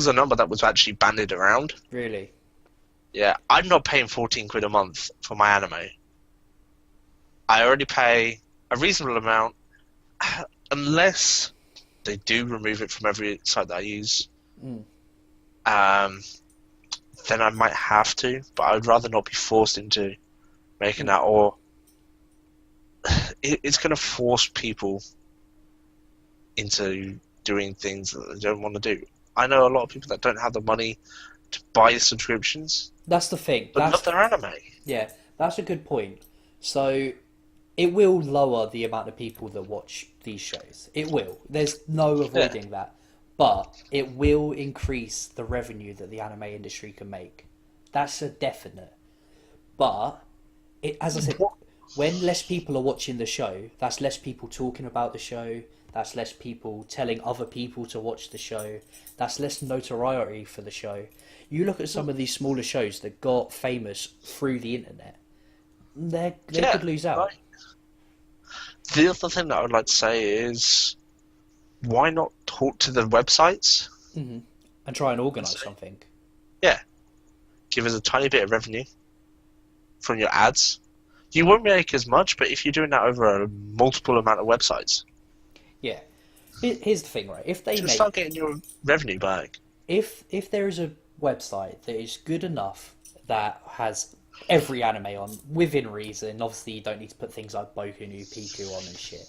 a number that was actually bandied around. Really? Yeah, I'm not paying 14 quid a month for my anime. I already pay a reasonable amount, unless they do remove it from every site that I use. Then I might have to, but I would rather not be forced into making that, or it's going to force people into doing things that they don't want to do. I know a lot of people that don't have the money to buy subscriptions. That's the thing. But love their anime. Yeah, that's a good point. So it will lower the amount of people that watch these shows. It will. There's no avoiding that. But it will increase the revenue that the anime industry can make. That's a definite. But, as I said, when less people are watching the show, that's less people talking about the show, that's less people telling other people to watch the show, that's less notoriety for the show. You look at some of these smaller shows that got famous through the internet, they could lose out. Right. The other thing that I would like to say is, why not talk to the websites? And try and organise something. Yeah. Give us a tiny bit of revenue from your ads. You won't make as much, but if you're doing that over a multiple amount of websites. Yeah. Here's the thing, right? If they start getting your revenue back. If there is a website that is good enough that has every anime on within reason, obviously you don't need to put things like Boku no Pico on and shit.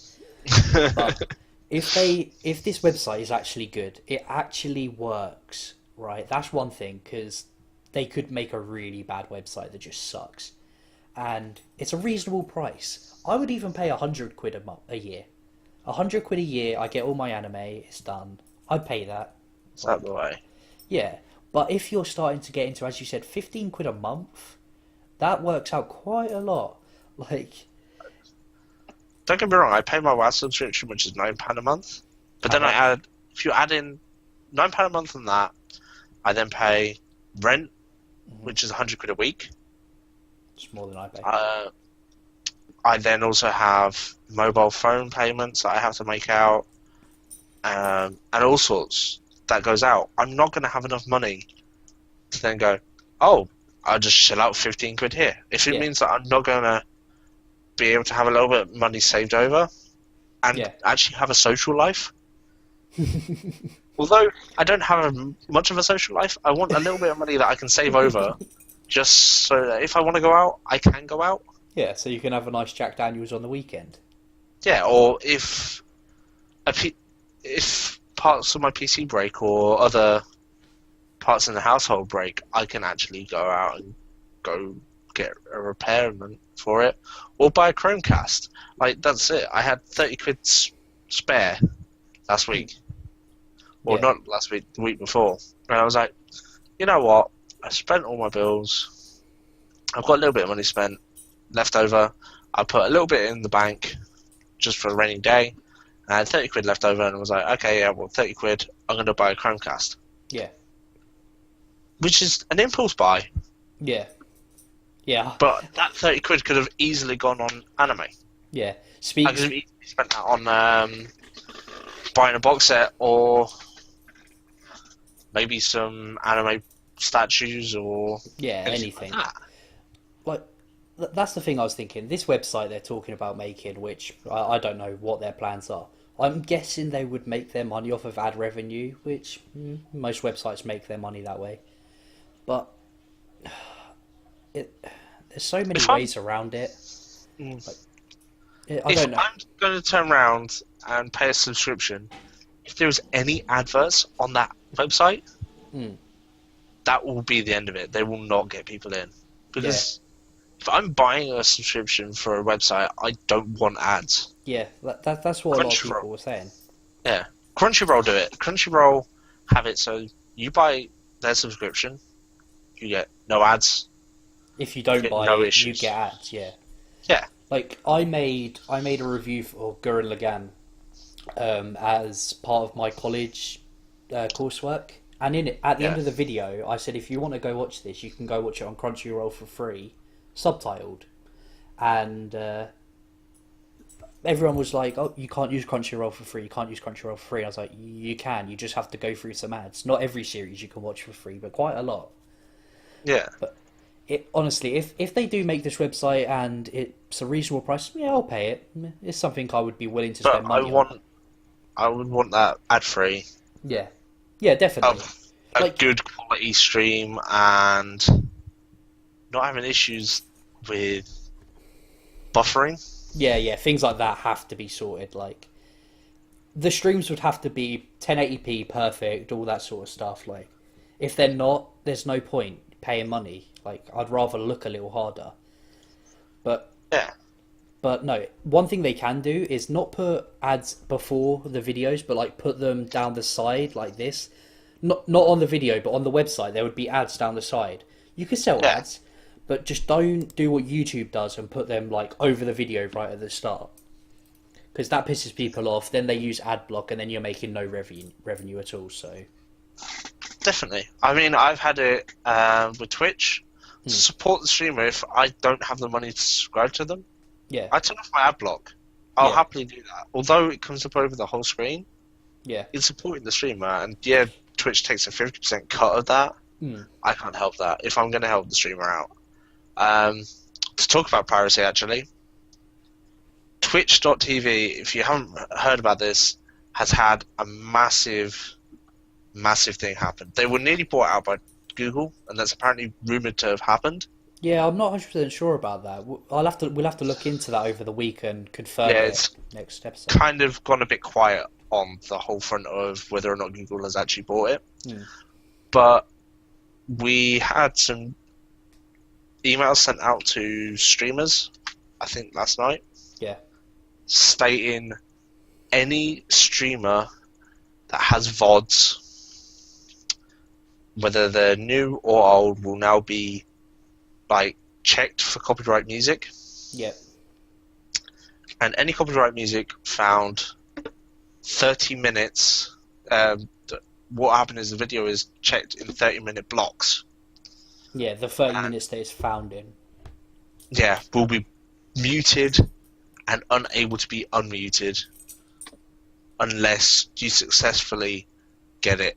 But if this website is actually good, it actually works, right? That's one thing, because they could make a really bad website that just sucks, and it's a reasonable price. I would even pay 100 quid a year. 100 quid a year, I get all my anime, it's done. I'd pay that. Is that the way? Yeah, but if you're starting to get into, as you said, 15 quid a month, that works out quite a lot. Like, don't get me wrong, I pay my WoW subscription, which is £9 a month. But then if you add in £9 a month on that, I then pay rent, which is 100 quid a week. It's more than I pay. I then also have mobile phone payments that I have to make out, and all sorts that goes out. I'm not going to have enough money to then go, oh, I'll just shell out 15 quid here. If it means that I'm not going to be able to have a little bit of money saved over and actually have a social life. Although I don't have much of a social life, I want a little bit of money that I can save over just so that if I want to go out, I can go out. Yeah, so you can have a nice Jack Daniels on the weekend. Yeah, or if parts of my PC break or other parts in the household break, I can actually go out and go get a repairman for it, or buy a Chromecast. Like, that's it. I had 30 quid spare last week. Or not last week, the week before. And I was like, you know what? I spent all my bills. I've got a little bit of money spent left over. I put a little bit in the bank just for a rainy day. And I had 30 quid left over, and I was like, okay, yeah, well, 30 quid, I'm going to buy a Chromecast. Yeah. Which is an impulse buy. Yeah. Yeah. But that 30 quid could have easily gone on anime. Yeah. I could have easily spent that on buying a box set, or maybe some anime statues, or anything. Like that. Like, that's the thing I was thinking. This website they're talking about making, which I don't know what their plans are. I'm guessing they would make their money off of ad revenue, which most websites make their money that way. But there's so many If ways around it. Mm. Like, I if don't know. I'm going to turn around and pay a subscription, if there's any adverts on that website, that will be the end of it. They will not get people in. Because if I'm buying a subscription for a website, I don't want ads. Yeah, that's what a lot of people were saying. Yeah. Crunchyroll do it. Crunchyroll have it so you buy their subscription, you get no ads. If you don't buy no it, issues. you get ads, yeah. Yeah. Like, I made a review for Gurren Lagann as part of my college coursework. And in it, at the end of the video, I said, if you want to go watch this, you can go watch it on Crunchyroll for free, subtitled. And everyone was like, oh, you can't use Crunchyroll for free, you can't use Crunchyroll for free. I was like, you can, you just have to go through some ads. Not every series you can watch for free, but quite a lot. Yeah. But honestly, if they do make this website and it's a reasonable price, yeah, I'll pay it. It's something I would be willing to spend money on. I would want that ad-free. Yeah. Yeah, definitely. A good quality stream and not having issues with buffering. Yeah, things like that have to be sorted. Like, the streams would have to be 1080p perfect, all that sort of stuff. Like, if they're not, there's no point paying money. Like, I'd rather look a little harder. But no, one thing they can do is not put ads before the videos, but like put them down the side like this. Not on the video, but on the website there would be ads down the side. You could sell ads, but just don't do what YouTube does and put them like over the video right at the start. Because that pisses people off. Then they use ad block, and then you're making no revenue at all. So definitely. I mean, I've had it with Twitch to support the streamer if I don't have the money to subscribe to them. Yeah, I turn off my ad block. I'll happily do that. Although it comes up over the whole screen. Yeah, it's supporting the streamer, and Twitch takes a 50% cut of that. I can't help that if I'm going to help the streamer out. To talk about piracy, actually, Twitch.tv, if you haven't heard about this, has had a massive thing happen. They were nearly bought out by Google, and that's apparently rumored to have happened. Yeah, I'm not 100% sure about that. We'll have to look into that over the week and confirm it next episode. Kind of gone a bit quiet on the whole front of whether or not Google has actually bought it. But we had some emails sent out to streamers, I think last night. Yeah. Stating any streamer that has VODs, whether they're new or old, will now be checked for copyright music. Yeah. And any copyright music found 30 minutes. What happened is the video is checked in 30-minute blocks. Yeah, the 30 minutes that it's found in. Yeah, will be muted and unable to be unmuted unless you successfully get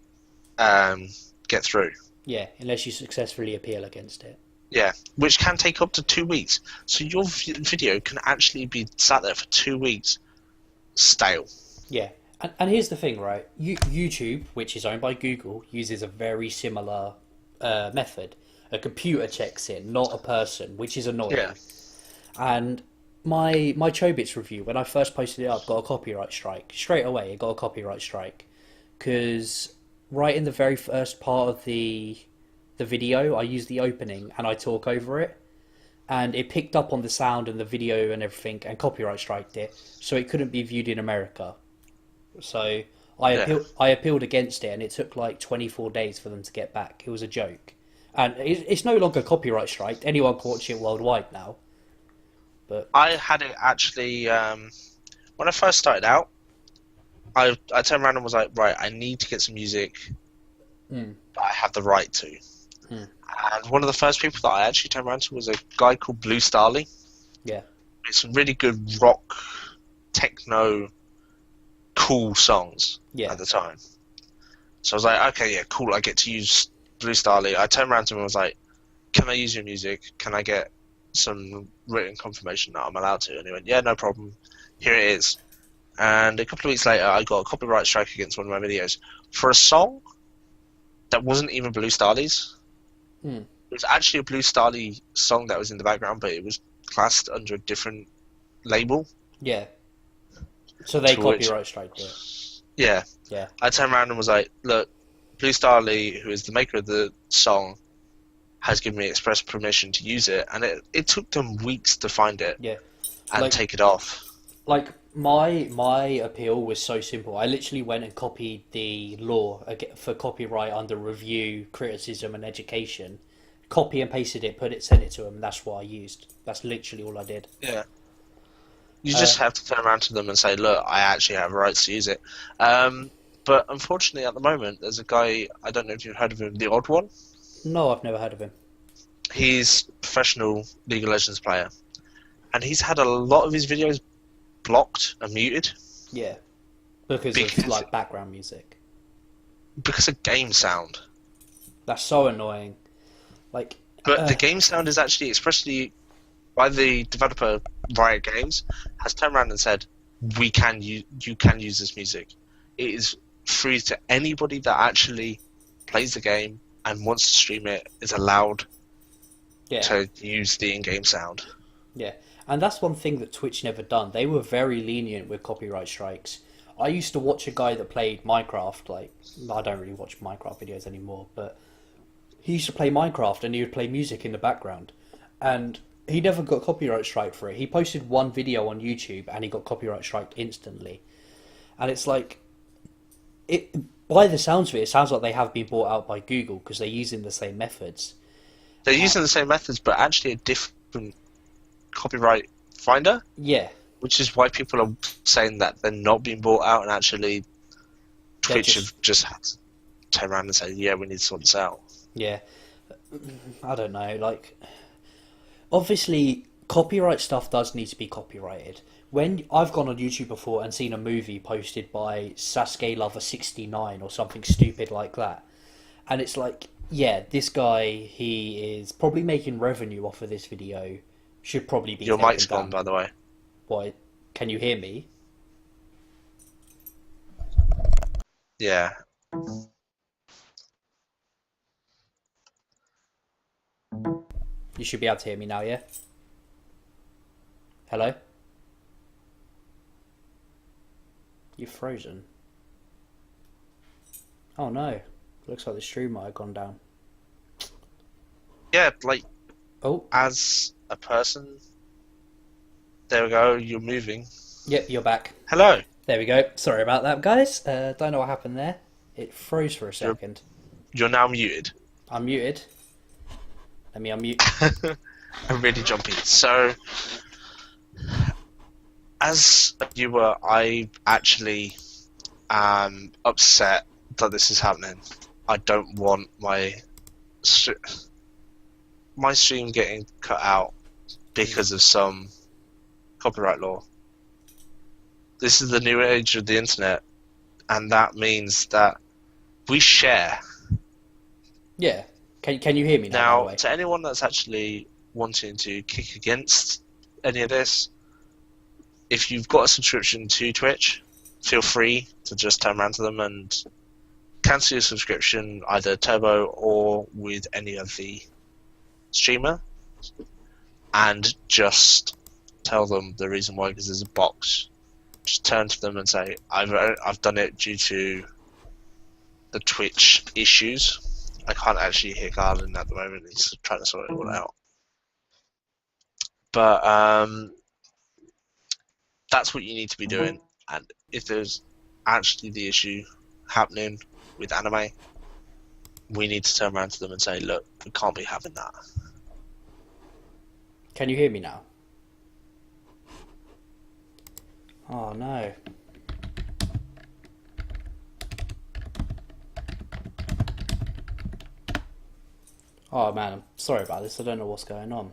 through. Yeah, unless you successfully appeal against it. Yeah, which can take up to 2 weeks. So your video can actually be sat there for 2 weeks, stale. Yeah, and here's the thing, right? YouTube, which is owned by Google, uses a very similar method. A computer checks in, not a person, which is annoying. Yeah. And my Chobits review, when I first posted it up, got a copyright strike. Straight away, it got a copyright strike. Because right in the very first part of the video, I use the opening and I talk over it, and it picked up on the sound and the video and everything and copyright striked it, so it couldn't be viewed in America. So I appealed against it, and it took like 24 days for them to get back. It was a joke, and it's no longer copyright striked. Anyone can watch it worldwide now. But I had it actually when I first started out. I turned around and was like, right, I need to get some music that I have the right to. And one of the first people that I actually turned around to was a guy called Blue Starly. Yeah. It's some really good rock, techno, cool songs at the time. So I was like, okay, yeah, cool, I get to use Blue Starly. I turned around to him and was like, can I use your music? Can I get some written confirmation that I'm allowed to? And he went, yeah, no problem. Here it is. and a couple of weeks later, I got a copyright strike against one of my videos for a song that wasn't even Blue Starly's. Hmm. It was actually a Blue Starly song that was in the background, but it was classed under a different label. Yeah. So they To which- copyright strike it. Yeah. Yeah. I turned around and was like, look, Blue Starly, who is the maker of the song, has given me express permission to use it, and it took them weeks to find it Yeah. and take it off. Like, my appeal was so simple. I literally went and copied the law for copyright under review, criticism, and education. Copy and pasted it, sent it to them. That's what I used. That's literally all I did. Yeah. You just have to turn around to them and say, look, I actually have rights to use it. But unfortunately, at the moment, there's a guy, I don't know if you've heard of him, The Odd One. No, I've never heard of him. He's a professional League of Legends player. And he's had a lot of his videos blocked and muted. Yeah. Because of, like, background music. Because of game sound. That's so annoying. Like, But the game sound is actually expressly, by the developer Riot Games, has turned around and said, you can use this music. It is free to anybody that actually plays the game and wants to stream it, is allowed to use the in-game sound. Yeah, and that's one thing that Twitch never done. They were very lenient with copyright strikes. I used to watch a guy that played Minecraft. Like, I don't really watch Minecraft videos anymore, but he used to play Minecraft and he would play music in the background. And he never got copyright strike for it. He posted one video on YouTube and he got copyright striked instantly. And it's like, by the sounds of it, it sounds like they have been bought out by Google because they're using the same methods. They're using the same methods, but actually a different copyright finder. Yeah. Which is why people are saying that they're not being bought out, and actually Twitch have just had to turn around and say, yeah, we need to sort this out. Yeah. I don't know, like, obviously copyright stuff does need to be copyrighted. When I've gone on YouTube before and seen a movie posted by Sasuke Lover 69 or something stupid like that, and it's like, yeah, this guy, he is probably making revenue off of this video, should probably be Your taken mic's down. gone, by the way. Why? Can you hear me? Yeah. You should be able to hear me now, yeah? Hello? You're frozen. Oh no. Looks like the stream might have gone down. Yeah, like, Oh. as a person, there we go, you're moving. Yep, you're back. Hello. There we go. Sorry about that, guys. Don't know what happened there. It froze for a second. You're now muted. I'm muted. Let me unmute. I'm really jumpy. So, as a viewer, I actually am upset that this is happening. I don't want my stream getting cut out because of some copyright law. This is the new age of the internet, and that means that we share. Yeah. Can you hear me now, by the way? To anyone that's actually wanting to kick against any of this, if you've got a subscription to Twitch, feel free to just turn around to them and cancel your subscription, either Turbo or with any of the streamer, and just tell them the reason why, because there's a box. Just turn to them and say, I've done it due to the Twitch issues. I can't actually hear Garland at the moment. He's trying to sort it all out. But that's what you need to be doing. And if there's actually the issue happening with anime, we need to turn around to them and say, look, we can't be having that. Can you hear me now? Oh no. Oh man, I'm sorry about this. I don't know what's going on.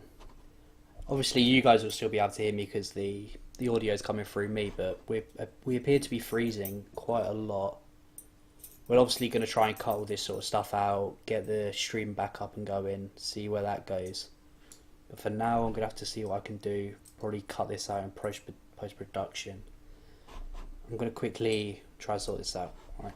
Obviously, you guys will still be able to hear me because the audio is coming through me, but we appear to be freezing quite a lot. We're obviously going to try and cut all this sort of stuff out, get the stream back up and going, see where that goes. But for now, I'm going to have to see what I can do. Probably cut this out in post-production. I'm going to quickly try to sort this out. All right.